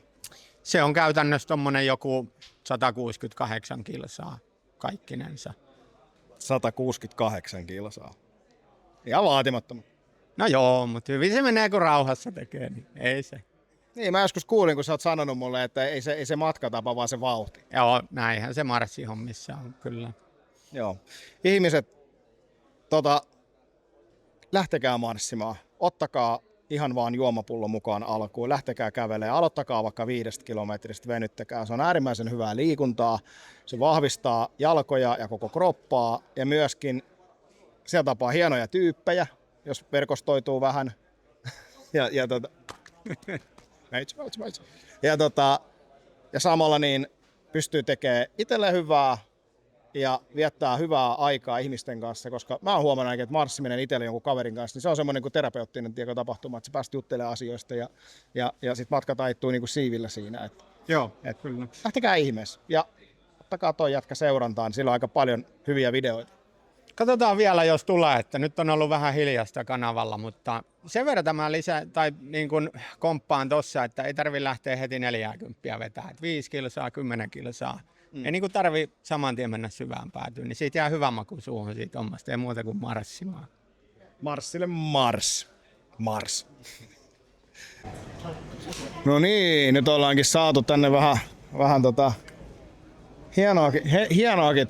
Se on käytännössä tommonen joku 168 kilsaa kaikkinensa. 168 kilsaa. Ihan vaatimattomat. No joo, mutta hyvin se menee kun rauhassa tekee, niin ei se. Niin, mä joskus kuulin, kun sä oot sanonut mulle, että ei se matkatapa, vaan se vauhti. Joo, näinhän se marssihommissa on kyllä. Joo. Ihmiset, lähtekää marssimaan. Ottakaa ihan vaan juomapullo mukaan alkuun. Lähtekää kävelemään. Aloittakaa vaikka 5 kilometristä, venyttäkää. Se on äärimmäisen hyvää liikuntaa. Se vahvistaa jalkoja ja koko kroppaa. Ja myöskin siellä tapaa hienoja tyyppejä, jos verkostoituu vähän. Ja samalla niin pystyy tekemään itselleen hyvää ja viettää hyvää aikaa ihmisten kanssa, koska mä oon huomannut, että marssiminen itselle jonkun kaverin kanssa, niin se on semmoinen kuin terapeuttinen tapahtuma, että sä pääst juttelemaan asioista ja sit matka taittuu niin kuin siivillä siinä. Joo, kyllä. Lähtekää ihmeessä ja ottakaa toi jatka seurantaan, sillä on aika paljon hyviä videoita. Katsotaan vielä, jos tulee, että nyt on ollut vähän hiljasta kanavalla, mutta sen verran mä niin kuin komppaan tossa, että ei tarvi lähteä heti 40 vetää, 5 kilsaa, 10 kilsaa. Ei niin kuin tarvi saman tien mennä syvään päätyyn, niin siitä jää hyvä maku suuhun siitä hommasta, ei muuta kuin marssimaan. Marssille mars. Mars. No niin, nyt ollaankin saatu tänne vähän hienoakin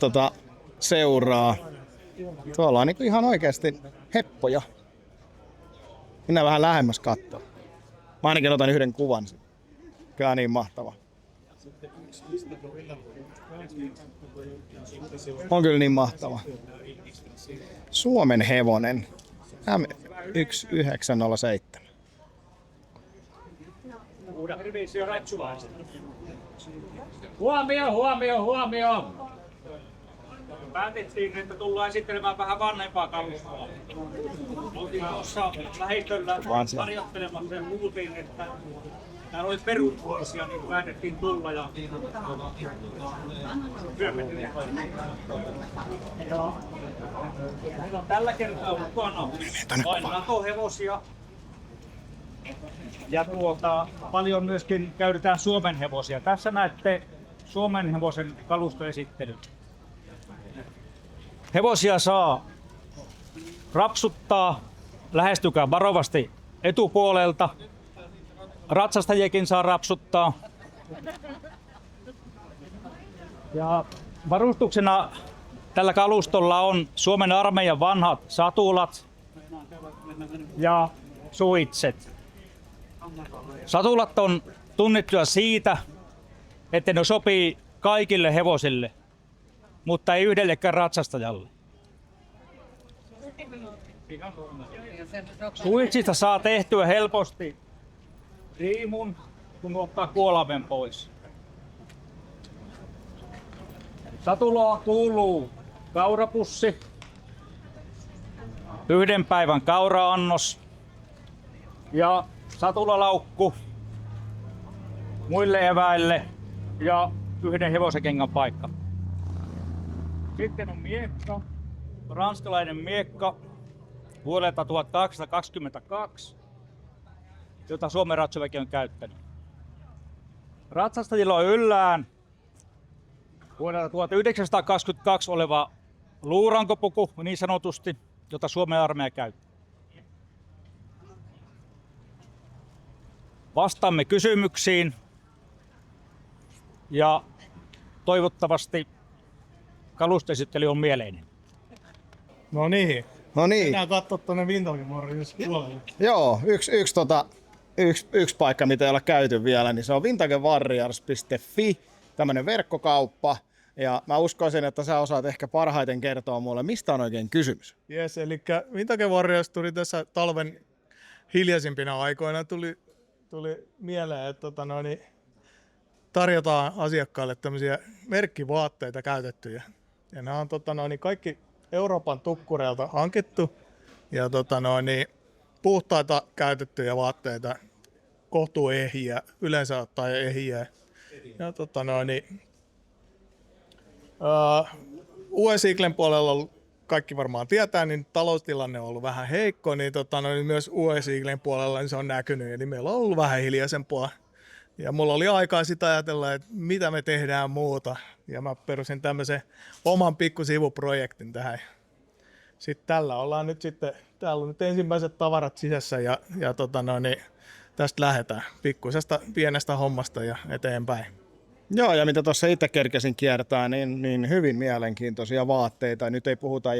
seuraa. Tuolla on ihan oikeasti heppoja. Minä vähän lähemmäs katsoa. Mä ainakin otan yhden kuvan. Kyllä niin mahtava. On kyllä niin mahtava. Suomen hevonen. M1907. Huomio! Päätettiin, että tullaan esittelemään vähän vanhempaa kalustoa. Oltiin tuossa lähistöllä harjoittelemassa ja kuultiin, että täällä oli perusvuosia, niin päätettiin tulla ja hyöpettiin. Meillä on tällä kertaa mukana vain NATO-hevosia. Ja paljon myöskin käytetään Suomen hevosia. Tässä näette Suomen hevosen kalustoesittelyn. Hevosia saa rapsuttaa, lähestykää varovasti etupuolelta. Ratsastajiakin saa rapsuttaa. Ja varustuksena tällä kalustolla on Suomen armeijan vanhat satulat ja suitset. Satulat on tunnettuja siitä, että ne sopii kaikille hevosille, mutta ei yhdellekään ratsastajalle. Suitsista saa tehtyä helposti riimun, kun ottaa kuolaven pois. Satulaan kuuluu kaurapussi, 1 päivän kauraannos ja satulalaukku muille eväille ja 1 hevosenkengän paikka. Sitten on miekka, ranskalainen miekka vuodelta 1822, jota Suomen ratsuväki on käyttänyt. Ratsastajilla on yllään vuodelta 1922 oleva luurankopuku niin sanotusti, jota Suomen armeija käyttää. vastaamme kysymyksiin ja toivottavasti kalusteesittely on mieleinen. No niin. No niin. Mennään katsoa tuonne Vintage Warriors puolelle. Joo, yksi paikka, mitä ei ole käyty vielä, niin se on vintagewarriors.fi, tämmönen verkkokauppa. Ja mä uskoisin, että sä osaat ehkä parhaiten kertoa mulle, mistä on oikein kysymys. Yes, eli Vintage Warriors tuli tässä talven hiljaisimpina aikoina tuli mieleen, että tarjotaan asiakkaille tämmöisiä merkkivaatteita käytettyjä. Ja nämä on kaikki Euroopan tukkureilta hankittu ja puhtaita käytettyjä vaatteita, kohtuu ehjiä, yleensä ottaa ehjiä. Ja US Eaglen puolella kaikki varmaan tietää, niin taloustilanne on ollut vähän heikko, niin, niin myös US Eaglen puolella niin se on näkynyt, eli meillä on ollut vähän hiljaisempaa. Ja mulla oli aikaa sitä ajatella, että mitä me tehdään muuta, ja mä perusin tämmöisen oman pikkusivuprojektin tähän. Sitten täällä on nyt ensimmäiset tavarat sisässä, ja niin tästä lähdetään pikkuisesta pienestä hommasta ja eteenpäin. Joo, ja mitä tuossa itse kerkesin kiertää, niin hyvin mielenkiintoisia vaatteita. Nyt ei puhuta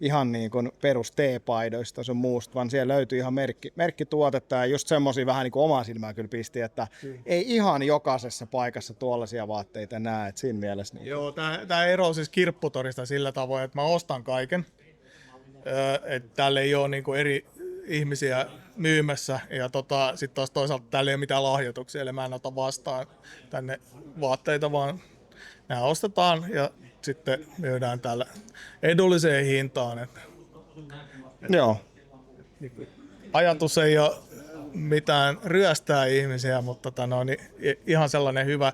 ihan niin kuin perus teepaidoista sun muusta, vaan siellä löytyy ihan merkkituotetta ja just semmosia vähän niin kuin omaa silmää kyllä pisti, että ei ihan jokaisessa paikassa tuollaisia vaatteita näe, että siinä mielessä. Niin. Joo, tää eroaa siis Kirpputorista sillä tavoin, että mä ostan kaiken. Että täällä ei ole niin kuin eri ihmisiä myymässä ja sitten taas toisaalta täällä ei ole mitään lahjoituksia, eli mä en ota vastaan tänne vaatteita, vaan nämä ostetaan ja sitten myydään täällä edulliseen hintaan. Joo. Ajatus ei ole mitään ryöstää ihmisiä, mutta ihan sellainen hyvä.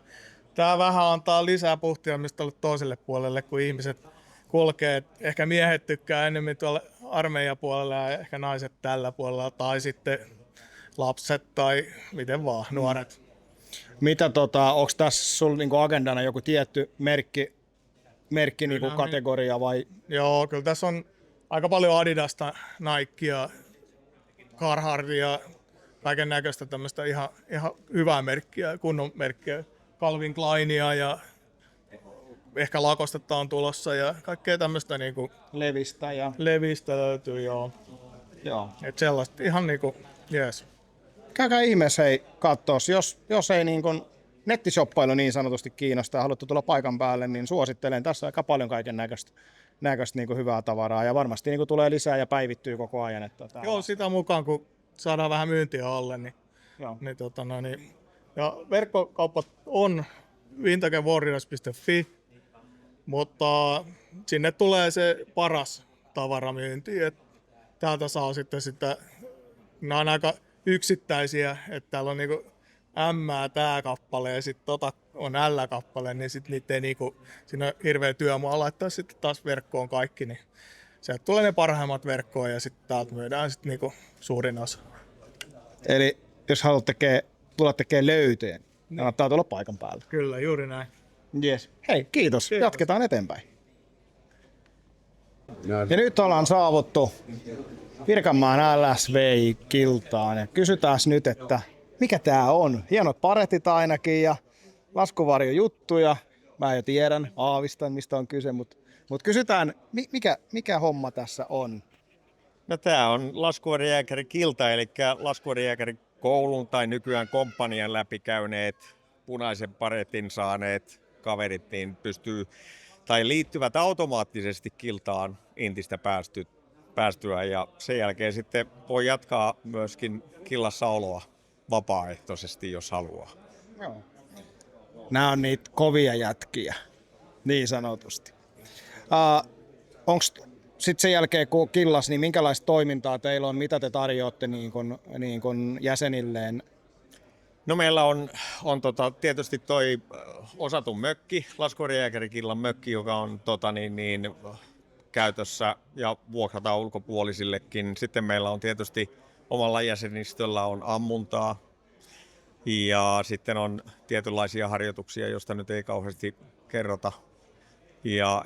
Tää vähän antaa lisää puhtiamista toiselle puolelle, kun ihmiset kulkee. Ehkä miehet tykkää enemmän tuolla armeijapuolella ja ehkä naiset tällä puolella, tai sitten lapset tai miten vaan, nuoret. Mitä onko tässä sulla niinku agendana joku tietty merkki niinku kategoria vai? Joo, kyllä tässä on aika paljon Adidasta, Nikea, Carharttia, kaiken näköistä tämmöistä ihan hyvää merkkiä, kunnon merkkiä. Calvin Kleinia ja ehkä Lakostetta on tulossa ja kaikkea tämmöistä niinku Levistä löytyy, joo. Et sellaista ihan niinku, jees. Käykää ihmeessä katsoa, jos ei niin nettishoppailu niin sanotusti kiinnostaa ja haluatte tulla paikan päälle, niin suosittelen. Tässä on aika paljon kaiken näköistä niin hyvää tavaraa ja varmasti niin tulee lisää ja päivittyy koko ajan. Että joo, sitä mukaan kun saadaan vähän myyntiä alle, niin ja verkkokauppa on vintagewarriors.fi, mutta sinne tulee se paras tavaramyynti, että täältä saa sitten sitä, nämä on aika yksittäisiä, että täällä on niinku tää kappale ja sitten on L-kappale, niin sitten niitä ei niinku, siinä on hirveä työmaa laittaa sitten taas verkkoon kaikki, niin sieltä tulee ne parhaimmat verkkoon ja sitten täältä myydään sitten niinku suurin osa. Eli jos haluat tulla tekemään löytöjä, niin kannattaa tulla paikan päälle. Kyllä, juuri näin. Yes. Hei, kiitos. Jatketaan eteenpäin. Ja nyt ollaan saavuttu Pirkanmaan LSVI-kiltaan ja kysytään nyt, että mikä tää on? Hienot paretit ainakin ja laskuvarjojuttuja. Mä jo tiedän, aavistan mistä on kyse, mutta kysytään, mikä homma tässä on? No tää on laskuvarjojääkäri-kilta, eli laskuvarjojääkäri-koulun tai nykyään komppanian läpikäyneet punaisen paretin saaneet kaverit niin liittyvät automaattisesti kiltaan intistä päästyä ja sen jälkeen sitten voi jatkaa myöskin killassa oloa vapaaehtoisesti, jos haluaa. Joo. Nämä on niitä kovia jätkiä, niin sanotusti. Onko sitten sen jälkeen, kun killas, niin minkälaista toimintaa teillä on, mitä te tarjoatte niin kun jäsenilleen? No meillä on tietysti toi osatun mökki, laskuvarjojääkärikillan mökki, joka on käytössä ja vuokrataan ulkopuolisillekin. Sitten meillä on tietysti omalla jäsenistöllä on ammuntaa ja sitten on tietynlaisia harjoituksia, joista nyt ei kauheasti kerrota. Ja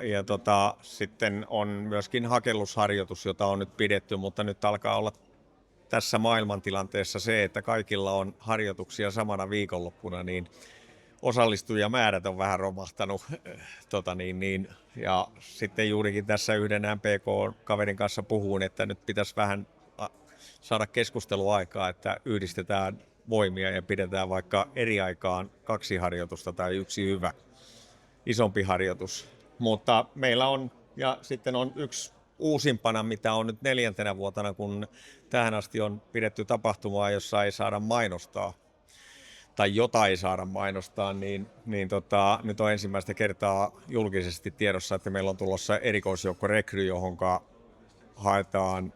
sitten on myöskin hakellusharjoitus, jota on nyt pidetty, mutta nyt alkaa olla tässä maailmantilanteessa se, että kaikilla on harjoituksia samana viikonloppuna, niin osallistujamäärät on vähän romahtanut. Ja sitten juurikin tässä yhden MPK-kaverin kanssa puhuin, että nyt pitäisi vähän saada keskusteluaikaa, että yhdistetään voimia ja pidetään vaikka eri aikaan 2 harjoitusta tai 1 hyvä isompi harjoitus. Mutta meillä on, ja sitten on yksi uusimpana, mitä on nyt 4. vuotena, kun tähän asti on pidetty tapahtumaa, jossa ei saada mainostaa, tai jota ei saada mainostaa, niin nyt on ensimmäistä kertaa julkisesti tiedossa, että meillä on tulossa erikoisjoukko rekry, johonka haetaan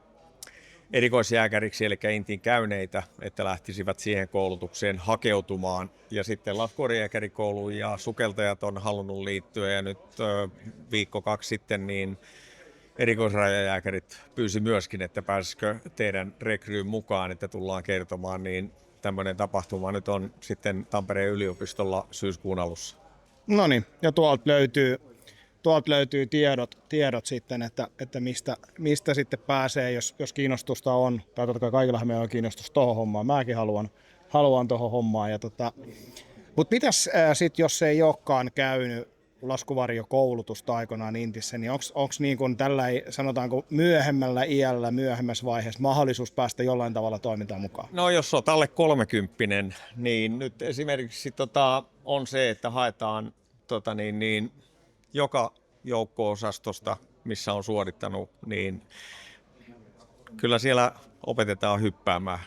erikoisjääkäriksi, eli intiin käyneitä, että lähtisivät siihen koulutukseen hakeutumaan. Ja sitten laskuvarjojääkärikouluun ja sukeltajat on halunnut liittyä, ja nyt 1-2 sitten niin erikoisrajajääkärit pyysi myöskin, että pääsisikö teidän rekryyn mukaan, että tullaan kertomaan, niin tämmöinen tapahtuma nyt on sitten Tampereen yliopistolla syyskuun alussa. No niin, ja tuolta löytyy tiedot sitten, että mistä sitten pääsee, jos kiinnostusta on. Tai totta kai kaikillahan meillä on kiinnostus tuohon hommaan. Mäkin haluan tuohon hommaan. Mutta mitäs sitten, jos ei olekaan käynyt laskuvarjokoulutusta aikanaan Intissä, niin onko niin kuin tällä, sanotaanko myöhemmällä iällä, myöhemmässä vaiheessa mahdollisuus päästä jollain tavalla toimintaan mukaan? No jos olet alle 30, niin nyt esimerkiksi on se, että haetaan joka joukko-osastosta, missä on suorittanut, niin kyllä siellä opetetaan hyppäämään,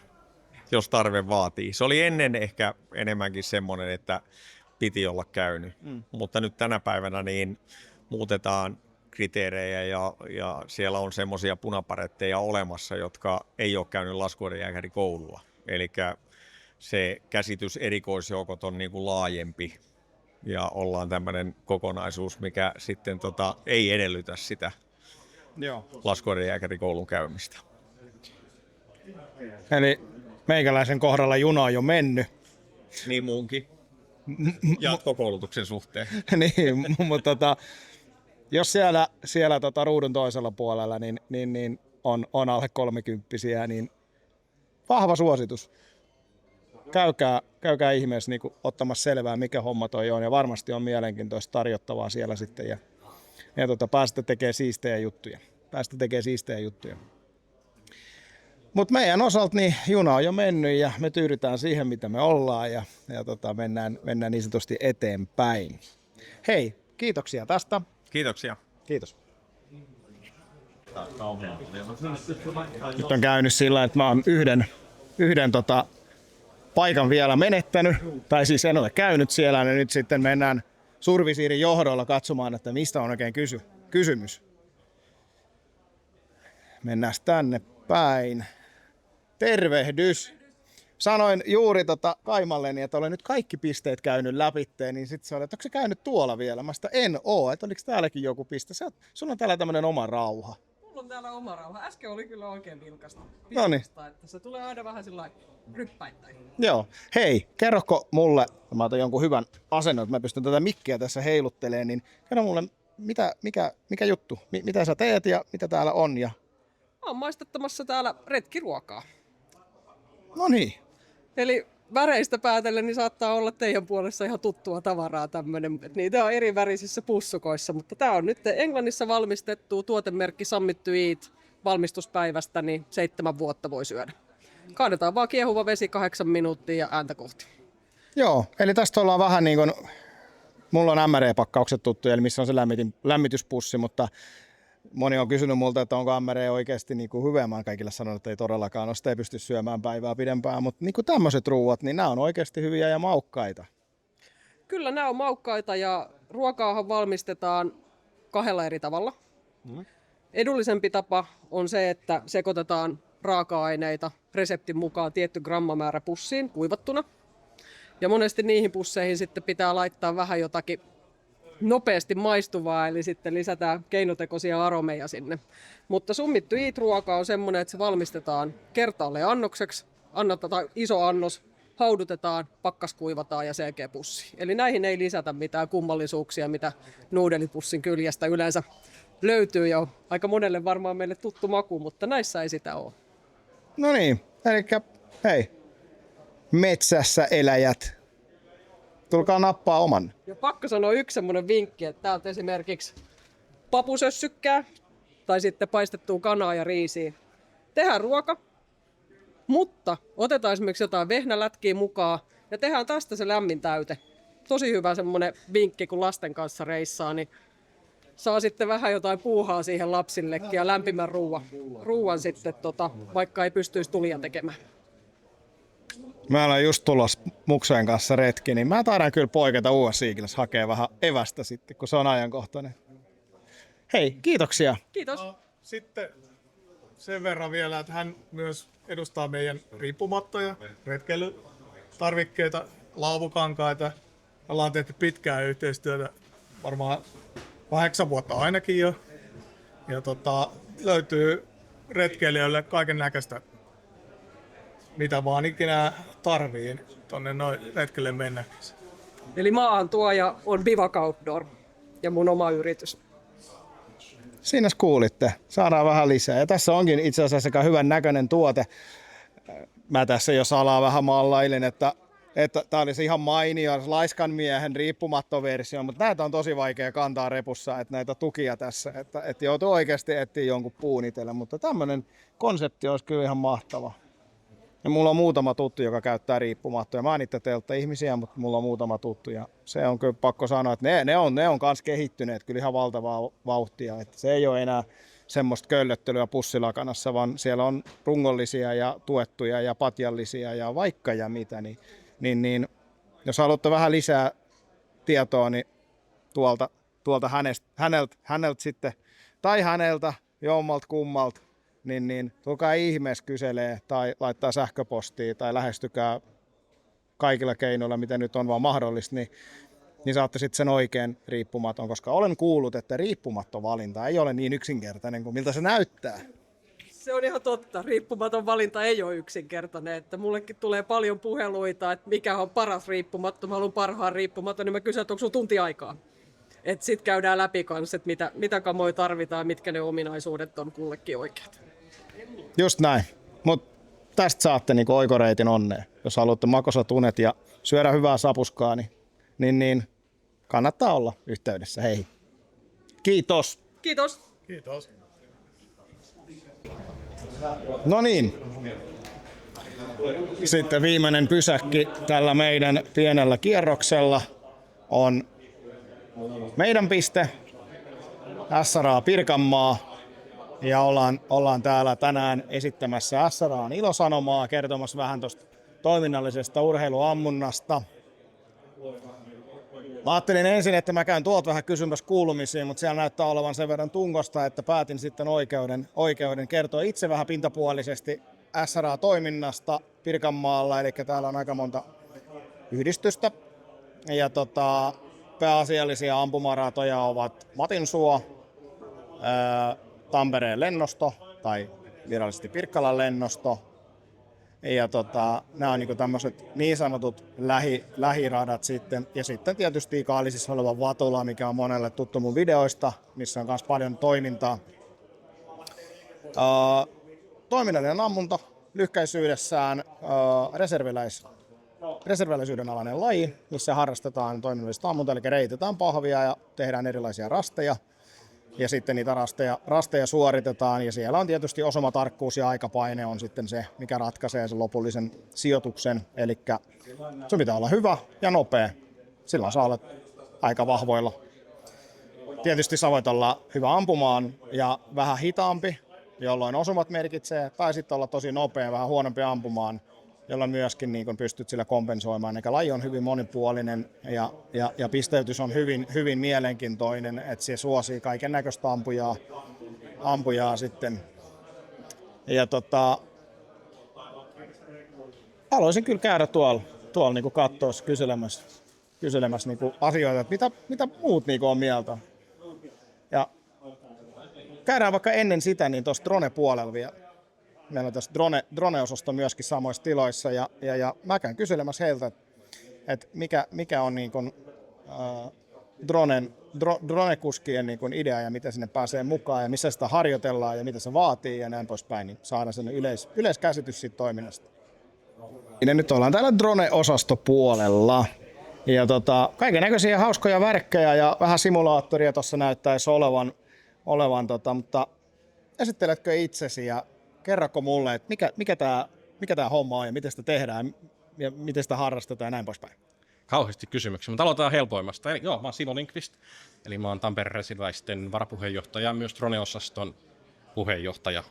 jos tarve vaatii. Se oli ennen ehkä enemmänkin semmoinen, että piti olla käynyt, mutta nyt tänä päivänä niin muutetaan kriteerejä ja siellä on semmoisia punaparetteja olemassa, jotka ei ole käynyt laskuvarjojääkärikoulua. Eli se käsitys erikoisjoukot on niin kuin laajempi ja ollaan tämmöinen kokonaisuus, mikä sitten ei edellytä sitä laskuvarjojääkärikoulun käymistä. Eli meikäläisen kohdalla juna on jo mennyt. Niin muunkin. Jatkokoulutuksen suhteen. Niin, mutta jos siellä ruudun toisella puolella niin on alle 30-vuotiaita, niin vahva suositus. Käykää ihmeessä niin ottamassa selvää, mikä homma toi on, ja varmasti on mielenkiintoista tarjottavaa siellä sitten, ja päästä tekemään siistejä juttuja. Mutta meidän osalta niin juna on jo mennyt, ja me tyydytään siihen, mitä me ollaan, ja mennään niin sanotusti eteenpäin. Hei, kiitoksia tästä. Kiitoksia. Kiitos. Nyt on käynyt sillä, että mä oon yhden paikan vielä menettänyt, tai siis en ole käynyt siellä, ja nyt sitten mennään survisiirin johdolla katsomaan, että mistä on oikein kysymys. Mennään tänne päin. Tervehdys! Sanoin juuri Kaimalleni, että olen nyt kaikki pisteet käynyt läpitteen, niin sitten sanoin, että onko se käynyt tuolla vielä? Mä sitä en oo, että oliko täälläkin joku piste? Sulla on täällä tämmönen oma rauha. Mulla on täällä oma rauha. Äsken oli kyllä oikein vilkasta. Noniin. Että se tulee aina vähän sillä ryppäittäin. Joo. Hei, kerroko mulle, mä otan jonkun hyvän asennon, että mä pystyn tätä mikkiä tässä heiluttelemaan, niin kerro mulle, mikä juttu? Mitä sä teet ja mitä täällä on? Ja... Mä oon maistattamassa täällä retkiruokaa. No niin. Eli väreistä päätellen niin saattaa olla teidän puolessa ihan tuttua tavaraa tämmönen. Niitä on eri värisissä pussukoissa, mutta tää on nyt Englannissa valmistettu tuotemerkki Summit to Eat valmistuspäivästä, niin 7 vuotta voi syödä. Kaadetaan vaan kiehuva vesi 8 minuuttia ja ääntä kohti. Joo, eli tästä ollaan vähän niin kuin, mulla on MRE-pakkaukset tuttuja, eli missä on se lämmityspussi, mutta moni on kysynyt multa, että onko MRE oikeasti niin kuin hyvä. Mä oon kaikille sanonut, että ei todellakaan ole, sitä ei pysty syömään päivää pidempään, mutta niin kuin tämmöiset ruuat, niin nämä on oikeasti hyviä ja maukkaita. Kyllä nämä on maukkaita ja ruokaahan valmistetaan 2 eri tavalla. Edullisempi tapa on se, että sekoitetaan raaka-aineita reseptin mukaan tietty grammamäärä pussiin kuivattuna. Ja monesti niihin pusseihin sitten pitää laittaa vähän jotakin nopeasti maistuvaa, eli sitten lisätään keinotekoisia aromeja sinne. Mutta Summit to Eat-ruoka on semmoinen, että se valmistetaan kertaalleen annokseksi, annetaan iso annos, haudutetaan, pakkaskuivataan ja selkeä-pussi. Eli näihin ei lisätä mitään kummallisuuksia, mitä nuudelipussin kyljestä yleensä löytyy, ja aika monelle varmaan meille tuttu maku, mutta näissä ei sitä ole. No niin, Elikkä hei, metsässä eläjät, tulkaa nappaa oman. Ja pakko sanoa yksi semmoinen vinkki, että täältä esimerkiksi papusössykkää tai sitten paistettua kanaa ja riisiä. Tehdään ruoka, mutta otetaan esimerkiksi jotain vehnälätkiä mukaan ja tehdään tästä se lämmin täyte. Tosi hyvä semmoinen vinkki, kun lasten kanssa reissaa, niin saa sitten vähän jotain puuhaa siihen lapsillekin ja lämpimän ruuan sitten, vaikka ei pystyisi tulia tekemään. Mä olen just tulossa mukseen kanssa retki, niin mä taidan kyllä poiketa US-Eagles hakea vähän evästä sitten, kun se on ajankohtainen. Hei, kiitoksia. Kiitos. Sitten sen verran vielä, että hän myös edustaa meidän riippumattoja, retkeilytarvikkeita, laavukankaita. Ollaan tehty pitkää yhteistyötä, varmaan 8 vuotta ainakin jo. Ja löytyy retkeilijöille kaiken näköistä, mitä vaan ikinä tarvii tonne noin retkelle mennä. Eli maahantuoja on Bivak Outdoor ja mun oma yritys. Siinä kuulitte. Saadaan vähän lisää. Ja tässä onkin itse asiassa aika hyvän näköinen tuote. Mä tässä jo salaa vähän mallailin, että tää olisi ihan mainio laiskan miehen riippumattoversio, mutta näitä on tosi vaikea kantaa repussa, että näitä tukia tässä, että joutuu oikeasti etsiä jonkun puun itselle, mutta tämmöinen konsepti olisi kyllä ihan mahtava. Ja mulla on muutama tuttu, joka käyttää riippumattoja. Mä en itse teiltä ihmisiä, mutta mulla on muutama tuttu ja se on kyllä pakko sanoa, että ne on kans kehittyneet kyllä ihan valtavaa vauhtia, että se ei ole enää semmoista köllöttelyä pussilakanassa, vaan siellä on rungollisia ja tuettuja ja patjallisia ja vaikka ja mitä, niin jos haluatte vähän lisää tietoa, niin tuolta häneltä sitten, tai häneltä, jommalta kummalta, niin tulkaa ihmeessä kyselee tai laittaa sähköpostia tai lähestykää kaikilla keinoilla, mitä nyt on vaan mahdollista, niin saatte sitten sen oikein riippumaton, koska olen kuullut, että riippumaton valinta ei ole niin yksinkertainen kuin miltä se näyttää. Se on ihan totta. Riippumaton valinta ei ole yksinkertainen. Että mullekin tulee paljon puheluita, että mikä on paras riippumaton. Mä haluan parhaan riippumaton, niin mä kysyn, että onko sulla tunti aikaa. Että sit käydään läpi kanssa, että mitä kamoja tarvitaan, mitkä ne ominaisuudet on kullekin oikeat. Just näin. Mutta tästä saatte niinku oikoreitin onneen. Jos haluatte makosat unet ja syödä hyvää sapuskaa, niin kannattaa olla yhteydessä heihin. Kiitos. Kiitos. Kiitos. No niin. Sitten viimeinen pysäkki tällä meidän pienellä kierroksella on meidän piste, SRA Pirkanmaa. Ja ollaan täällä tänään esittämässä SRAn ilosanomaa, kertomassa vähän tuosta toiminnallisesta urheiluammunnasta. Mä ajattelin ensin, että mä käyn tuolta vähän kysymässä kuulumisiin, mutta siellä näyttää olevan sen verran tungosta, että päätin sitten oikeuden kertoa itse vähän pintapuolisesti SRA-toiminnasta Pirkanmaalla, eli täällä on aika monta yhdistystä. Ja pääasiallisia ampumaratoja ovat Matinsuo, Tampereen lennosto tai virallisesti Pirkkalan lennosto. Ja nämä on niinku tämmöiset niin sanotut lähiradat sitten. Ja sitten tietysti Kaalisissa oleva Vatula, mikä on monelle tuttu mun videoista, missä on myös paljon toimintaa. Toiminnallinen ammunta lyhkäisyydessään reserviläisyyden alainen laji, missä harrastetaan toiminnallista ammunta, eli reitetään pahvia ja tehdään erilaisia rasteja. Ja sitten niitä rasteja suoritetaan ja siellä on tietysti osumatarkkuus ja aikapaine on sitten se, mikä ratkaisee sen lopullisen sijoituksen. Eli se pitää olla hyvä ja nopea. Silloin saa olla aika vahvoilla. Tietysti sä voit olla hyvä ampumaan ja vähän hitaampi, jolloin osumat merkitsee, tai sitten olla tosi nopea, vähän huonompi ampumaan, jolloin myöskin niin kun pystyt sillä kompensoimaan. Eli laji on hyvin monipuolinen ja pisteytys on hyvin mielenkiintoinen, että se suosii kaiken näköistä ampujaa sitten. Ja haluaisin kyllä käydä tuolla niin katsoa kyselemässä niin asioita, että mitä muut niin on mieltä. Ja käydään vaikka ennen sitä niin tuossa drone-puolella vielä. Meillä on tässä drone-osasto myöskin samoissa tiloissa ja mä käyn kyselemässä heiltä, että mikä on niin kuin, dronen dronekuskien niin kuin idea ja miten sinne pääsee mukaan ja missä sitä harjoitellaan ja mitä se vaatii ja näin poispäin, niin saadaan sen yleiskäsitys siitä toiminnasta. Ja nyt ollaan täällä drone-osastopuolella. Ja kaiken näköisiä hauskoja värkkejä ja vähän simulaattoria tuossa näyttäisi olevan mutta esitteletkö itsesi ja kerroko mulle, että mikä tää homma on ja miten sitä tehdään ja miten sitä harrastetaan ja näin poispäin? Kauheasti kysymyksiä, mutta aloitetaan helpoimmasta. Eli, mä oon Simo Lindqvist, eli mä oon Tampereen Reserviläisten varapuheenjohtaja ja myös drone-osaston puheenjohtaja.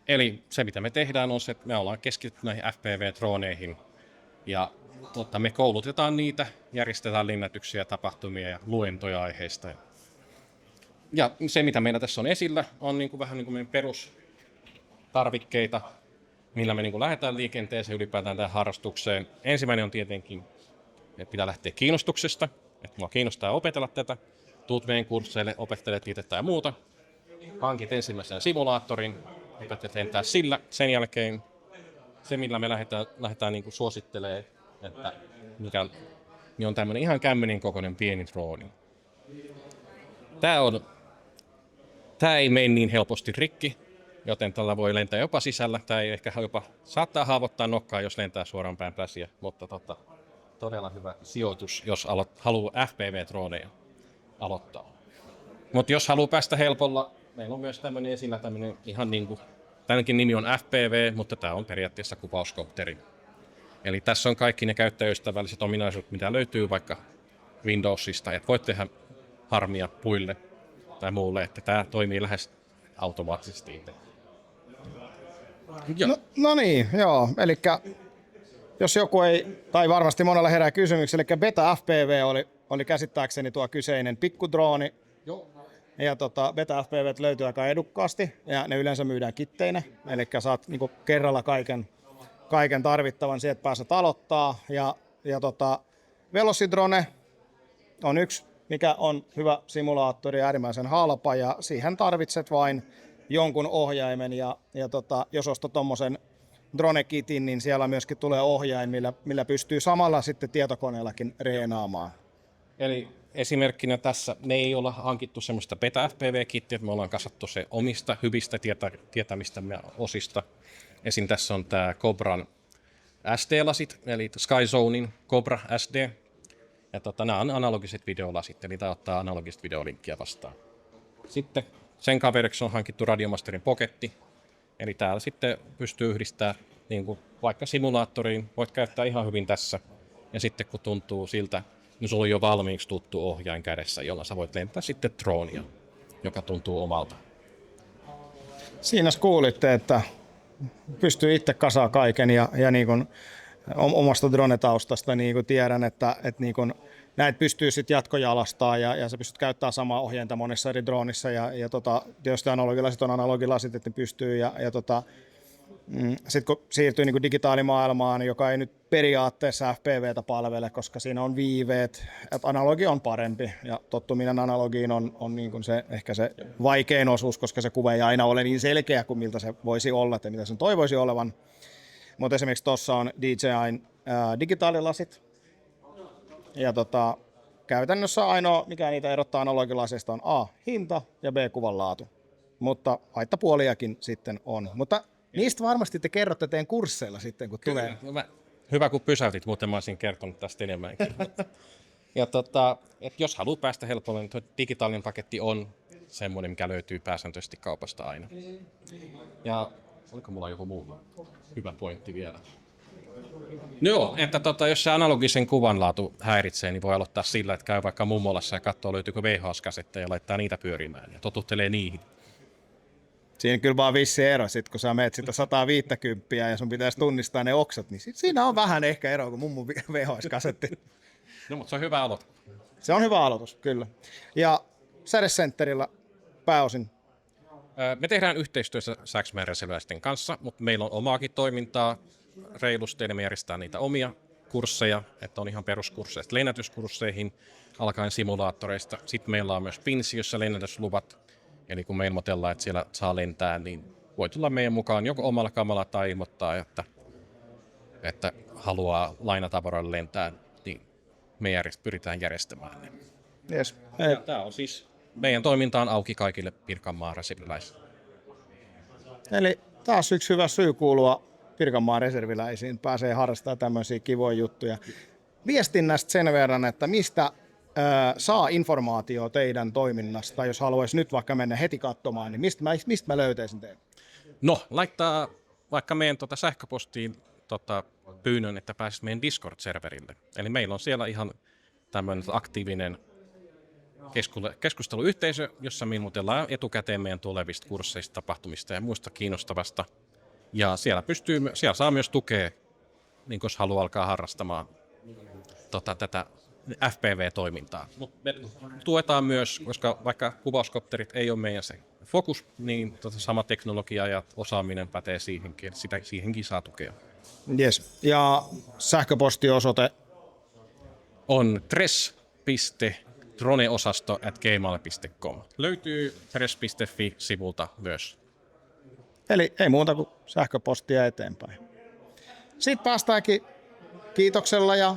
Eli se, mitä me tehdään, on se, että me ollaan keskittynyt näihin FPV-drooneihin ja me koulutetaan niitä, järjestetään lennätyksiä, tapahtumia ja luentoja aiheista. Ja se, mitä meillä tässä on esillä, on vähän niin kuin meidän perustarvikkeita, millä me lähdetään liikenteeseen ylipäätään tähän harrastukseen. Ensimmäinen on tietenkin, että pitää lähteä kiinnostuksesta, että mua kiinnostaa opetella tätä. Tuut meidän kursseille, opettelet liitettä ja muuta. Hankit ensimmäisen simulaattorin, opettelet lentää sillä. Sen jälkeen se, millä me lähdetään niin kuin suosittelemaan, että mikä niin on tämmöinen ihan kämmenen kokoinen pieni drooni. Tämä ei mene niin helposti rikki, joten tällä voi lentää jopa sisällä. Tämä ei ehkä jopa saattaa haavoittaa nokkaa, jos lentää suoraan päin pläsiä, mutta todella hyvä sijoitus, jos haluaa FPV-drooneja aloittaa. Mutta jos haluaa päästä helpolla, meillä on myös tämmöinen esillä ihan niin kuin, tämänkin nimi on FPV, mutta tämä on periaatteessa kupauskopteri. Eli tässä on kaikki ne käyttäjäystävälliset ominaisuudet, mitä löytyy vaikka Windowsista, että voit tehdä harmia puille tai muulle, että tämä toimii lähes automaattisesti itse. No niin, joo. Elikkä jos joku ei, tai varmasti monella herää kysymyksiä, eli Beta FPV oli käsittääkseni tuo kyseinen pikkudrooni. Joo. Ja Beta FPV löytyy aika edukkaasti ja ne yleensä myydään kitteinä, eli saat niinku kerralla kaiken tarvittavan siihen, että pääset aloittaa. Ja Velocidrone on yksi, mikä on hyvä simulaattori, äärimmäisen halpa ja siihen tarvitset vain jonkun ohjaimen ja jos ostat tommosen drone-kitin, niin siellä myöskin tulee ohjain, millä pystyy samalla sitten tietokoneellakin reenaamaan. Eli esimerkkinä tässä ne ei olla hankittu semmoista Beta FPV-kittiä, että me ollaan kasattu se omista hyvistä tietämistä osista. Esim. Tässä on tämä Cobran SD-lasit, eli Skyzonein Cobra SD. Ja nämä on analogiset videolasit, eli tämä ottaa analogista videolinkkiä vastaan. Sitten sen kaveriksi on hankittu Radiomasterin Pocketti, eli täällä sitten pystyy yhdistämään niin kuin vaikka simulaattoriin, voit käyttää ihan hyvin tässä. Ja sitten kun tuntuu siltä, niin sulla on jo valmiiksi tuttu ohjain kädessä, jolla sä voit lentää sitten droonia, joka tuntuu omalta. Siinä kuulitte, että pystyy itse kasaa kaiken ja niin kuin omasta drone-taustasta niin kuin tiedän, että niin kuin näitä pystyy sitten jatkojalastaa ja sä pystyt käyttämään samaa ohjainta monessa eri droonissa ja tietysti analogilasit on analogilasit, että ne pystyy sitten kun siirtyy niin kuin digitaalimaailmaan, joka ei nyt periaatteessa FPVtä palvele, koska siinä on viiveet, että analogi on parempi ja tottuminen analogiin on niin kuin ehkä se vaikein osuus, koska se kuva ei aina ole niin selkeä kuin miltä se voisi olla ja mitä sen toivoisi olevan. Mutta esimerkiksi tuossa on DJI:n digitaalilasit ja käytännössä ainoa, mikä niitä erottaa analogilaseista on A, hinta ja B, kuvan laatu, mutta haittapuoliakin sitten on. Mutta niistä varmasti te kerrotte teidän kursseilla sitten, kun Kyllä, tulee. Hyvä, kun pysäytit, muuten mä olisin kertonut tästä enemmänkin. Ja jos haluaa päästä helpolla, niin digitaalinen paketti on semmoinen, mikä löytyy pääsääntöisesti kaupasta aina. Ja oliko mulla joku muu hyvä pointti vielä? No joo, että jos se analogisen kuvanlaatu häiritsee, niin voi aloittaa sillä, että käy vaikka mummolassa ja katsoo löytyykö VHS-kasetteja ja laittaa niitä pyörimään ja totuttelee niihin. Siinä kyllä vaan vissi ero, sit kun sä meet sitä 150 ja sun pitäisi tunnistaa ne oksat, niin siinä on vähän ehkä ero kuin mummun VHS-kasetti. No, mutta se on hyvä aloitus. Se on hyvä aloitus, kyllä. Ja Sädecentterillä pääosin? Me tehdään yhteistyössä Saxman Reserviläisten kanssa, mutta meillä on omaakin toimintaa reilusti, eli me järjestetään niitä omia kursseja, että on ihan peruskursseista lennätyskursseihin, alkaen simulaattoreista. Sitten meillä on myös Pinsi, jossa lennätysluvat. Eli kun me ilmoitellaan, että siellä saa lentää, niin voi tulla meidän mukaan joko omalla kamalalla tai ilmoittaa, että haluaa lainatavaroille lentää, niin me pyritään järjestämään ne. Yes. Tämä on siis, meidän toiminta on auki kaikille Pirkanmaan reserviläisille. Eli taas yksi hyvä syy kuulua Pirkanmaan reserviläisiin. Pääsee harrastamaan tämmöisiä kivoja juttuja. Viestinnästä sen verran, että mistä saa informaatiota teidän toiminnasta, jos haluaisi nyt vaikka mennä heti katsomaan, niin mistä mä löytäisin teidän? No, laittaa vaikka meidän sähköpostiin pyynnön, että pääsit meidän Discord-serverille. Eli meillä on siellä ihan tämmöinen aktiivinen keskusteluyhteisö, jossa me ilmoitellaan etukäteen meidän tulevista kursseista, tapahtumista ja muista kiinnostavasta. Ja siellä saa myös tukea, niin jos haluaa alkaa harrastamaan tätä FPV-toimintaa. Mutta me tuetaan myös, koska vaikka kuvauskopterit ei ole meidän se fokus, niin sama teknologia ja osaaminen pätee siihenkin. Siihenkin saa tukea. Yes. Ja sähköpostiosoite? On tres.droneosasto@gmail.com. Löytyy tres.fi-sivulta myös. Eli ei muuta kuin sähköpostia eteenpäin. Sitten päästäänkin kiitoksella ja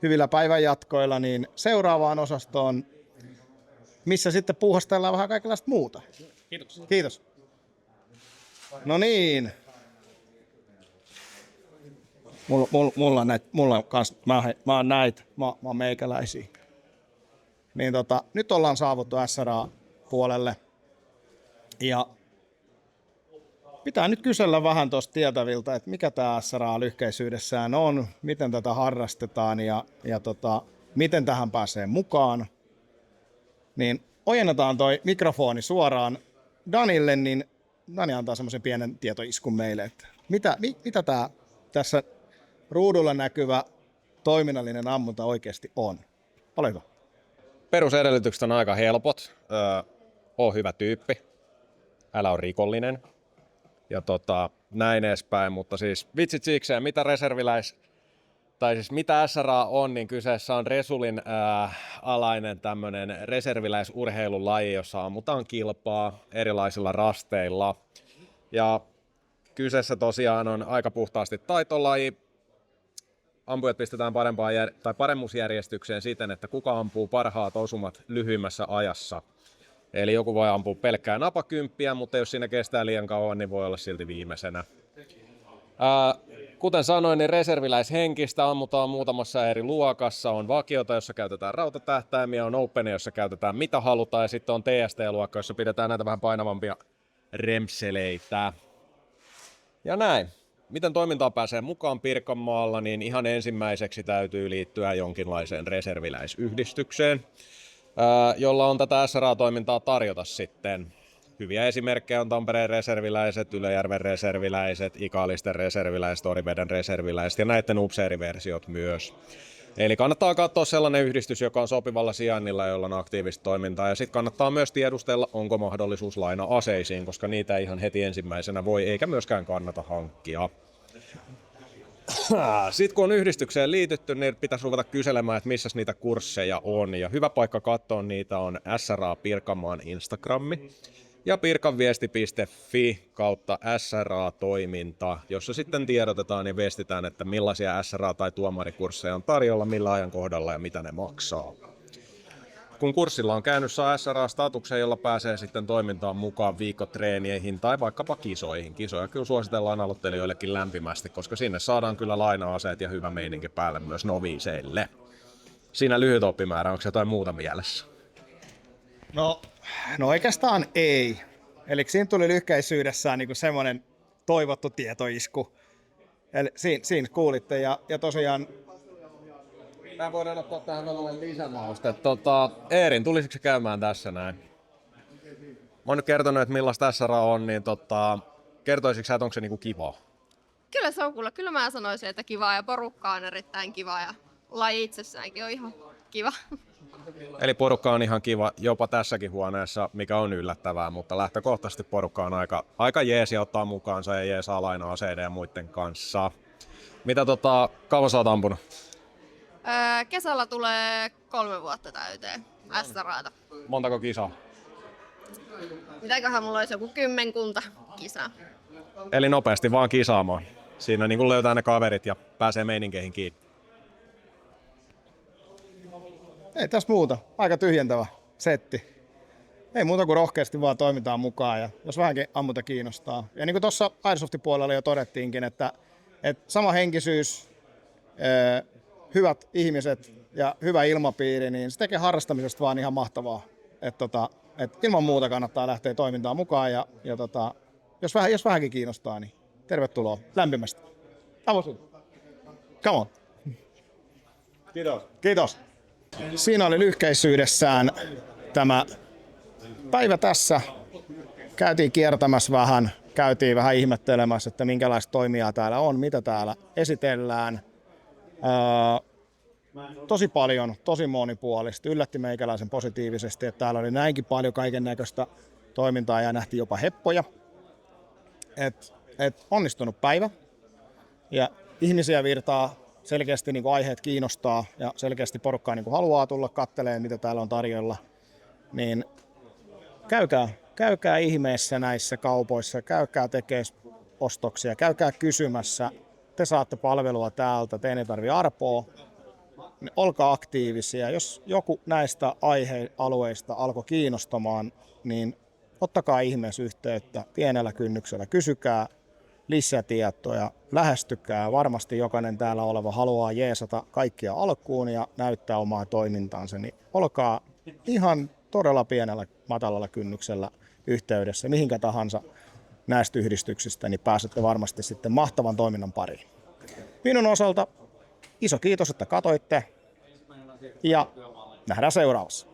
hyvillä päivänjatkoilla niin seuraavaan osastoon, missä sitten puuhastellaan vähän kaikenlaista muuta. Kiitos. Kiitos. No niin. Mulla on näitä, mä oon näitä, mä oon meikäläisiä. Niin nyt ollaan saavuttu SRA-puolelle. Ja pitää nyt kysellä vähän tuosta tietäviltä, että mikä tämä SRA lyhkäisyydessään on, miten tätä harrastetaan ja miten tähän pääsee mukaan. Niin ojennetaan toi mikrofoni suoraan Danille, niin Dani antaa semmoisen pienen tietoiskun meille, että mitä tämä tässä ruudulla näkyvä toiminnallinen ammunta oikeasti on. Ole hyvä. Perusedellytykset on aika helpot. Oo hyvä tyyppi. Älä ole rikollinen. Ja näin edespäin, mutta siis vitsit sikseen, mitä mitä SRA on, niin kyseessä on Resulin alainen tämmönen reserviläisurheilulaji, jossa ammutaan kilpaa erilaisilla rasteilla. Ja kyseessä tosiaan on aika puhtaasti taitolaji. Ampujat pistetään paremmuusjärjestykseen siten, että kuka ampuu parhaat osumat lyhyimmässä ajassa. Eli joku voi ampua pelkkää napakymppiä, mutta jos siinä kestää liian kauan, niin voi olla silti viimeisenä. Kuten sanoin, niin reserviläishenkistä ammutaan muutamassa eri luokassa. On vakiota, jossa käytetään rautatähtäimiä, on open, jossa käytetään mitä halutaan, ja sitten on TST-luokka, jossa pidetään näitä vähän painavampia remseleitä. Ja näin. Miten toimintaan pääsee mukaan Pirkanmaalla, niin ihan ensimmäiseksi täytyy liittyä jonkinlaiseen reserviläisyhdistykseen, jolla on tätä SRA-toimintaa tarjota sitten. Hyviä esimerkkejä on Tampereen reserviläiset, Ylöjärven reserviläiset, Ikaalisten reserviläiset, Oriveden reserviläiset ja näiden upseeriversiot myös. Eli kannattaa katsoa sellainen yhdistys, joka on sopivalla sijainnilla, jolla on aktiivista toimintaa. Ja sitten kannattaa myös tiedustella, onko mahdollisuus laina aseisiin, koska niitä ei ihan heti ensimmäisenä voi eikä myöskään kannata hankkia. Sitten kun on yhdistykseen liitytty, niin pitäisi ruveta kyselemään, että missä niitä kursseja on. Ja hyvä paikka katsoa niitä on SRA Pirkanmaan Instagrammi ja pirkanviesti.fi kautta SRA-toiminta, jossa sitten tiedotetaan ja viestitään, että millaisia SRA- tai tuomarikursseja on tarjolla, millä ajan kohdalla ja mitä ne maksaa. Kun kurssilla on käynyt, saa SRA-statuksen, jolla pääsee sitten toimintaan mukaan viikkotreeneihin tai vaikkapa kisoihin. Kisoja kyllä suositellaan aloittelijoillekin lämpimästi, koska sinne saadaan kyllä laina-aseet ja hyvä meininki päälle myös noviiseille. Siinä lyhyt oppimäärä, onko jotain muuta mielessä? No oikeastaan ei. Eli siinä tuli lyhkäisyydessään niin semmoinen toivottu tietoisku. Eli siinä kuulitte ja tosiaan... Mä voidaan ottaa tähän vähän lisämausta. Eerin, tulisitko se käymään tässä näin? Mä oon nyt kertonut, että millaista SRA on, niin kertoisitko sä, että onko se niinku kivaa? Kyllä se on kuule. Kyllä mä sanoisin, että kivaa ja porukka on erittäin kiva ja laji itsessäänkin on ihan kiva. Eli porukka on ihan kiva jopa tässäkin huoneessa, mikä on yllättävää, mutta lähtökohtaisesti porukka on aika jees ja ottaa mukaansa ja jeesaa laina-aseiden ja muiden kanssa. Mitä kauan sä oot ampunut? Kesällä tulee 3 vuotta täyteen SRAta. Montako kisaa? Mitäköhän mulla olisi joku 10 kisaa. Eli nopeasti vaan kisaamaan. Siinä niin kun löytää ne kaverit ja pääsee meininkeihin kiinni. Ei tässä muuta. Aika tyhjentävä setti. Ei muuta kuin rohkeasti vaan toimitaan mukaan ja jos vähänkin ammunta kiinnostaa. Ja niin kuin tuossa Airsoftin puolella jo todettiinkin, että sama henkisyys, hyvät ihmiset ja hyvä ilmapiiri, niin se tekee harrastamisesta vaan ihan mahtavaa. Että ilman muuta kannattaa lähteä toimintaan mukaan ja jos vähänkin kiinnostaa, niin tervetuloa lämpimästi. Come on. Kiitos. Siinä oli lyhkäisyydessään tämä päivä tässä. Käytiin kiertämässä vähän, käytiin vähän ihmettelemässä, että minkälaista toimijaa täällä on, mitä täällä esitellään. Tosi paljon, tosi monipuolista. Yllätti meikäläisen positiivisesti, että täällä oli näinkin paljon kaiken näköistä toimintaa ja nähtiin jopa heppoja. Onnistunut päivä ja ihmisiä virtaa, selkeästi niin kuin aiheet kiinnostaa ja selkeästi porukkaa niin kuin haluaa tulla katselemaan, mitä täällä on tarjolla. Niin käykää ihmeessä näissä kaupoissa, käykää tekemään ostoksia, käykää kysymässä. Te saatte palvelua täältä, teidän ei tarvitse arpoa. Niin olkaa aktiivisia. Jos joku näistä aihealueista alkoi kiinnostamaan, niin ottakaa ihmeessä yhteyttä pienellä kynnyksellä. Kysykää lisätietoja, lähestykää. Varmasti jokainen täällä oleva haluaa jeesata kaikkia alkuun ja näyttää omaa toimintaansa. Niin olkaa ihan todella pienellä matalalla kynnyksellä yhteydessä mihinkä tahansa näistä yhdistyksistä, niin pääsette varmasti sitten mahtavan toiminnan pariin. Minun osalta iso kiitos, että katoitte ja nähdään seuraavassa.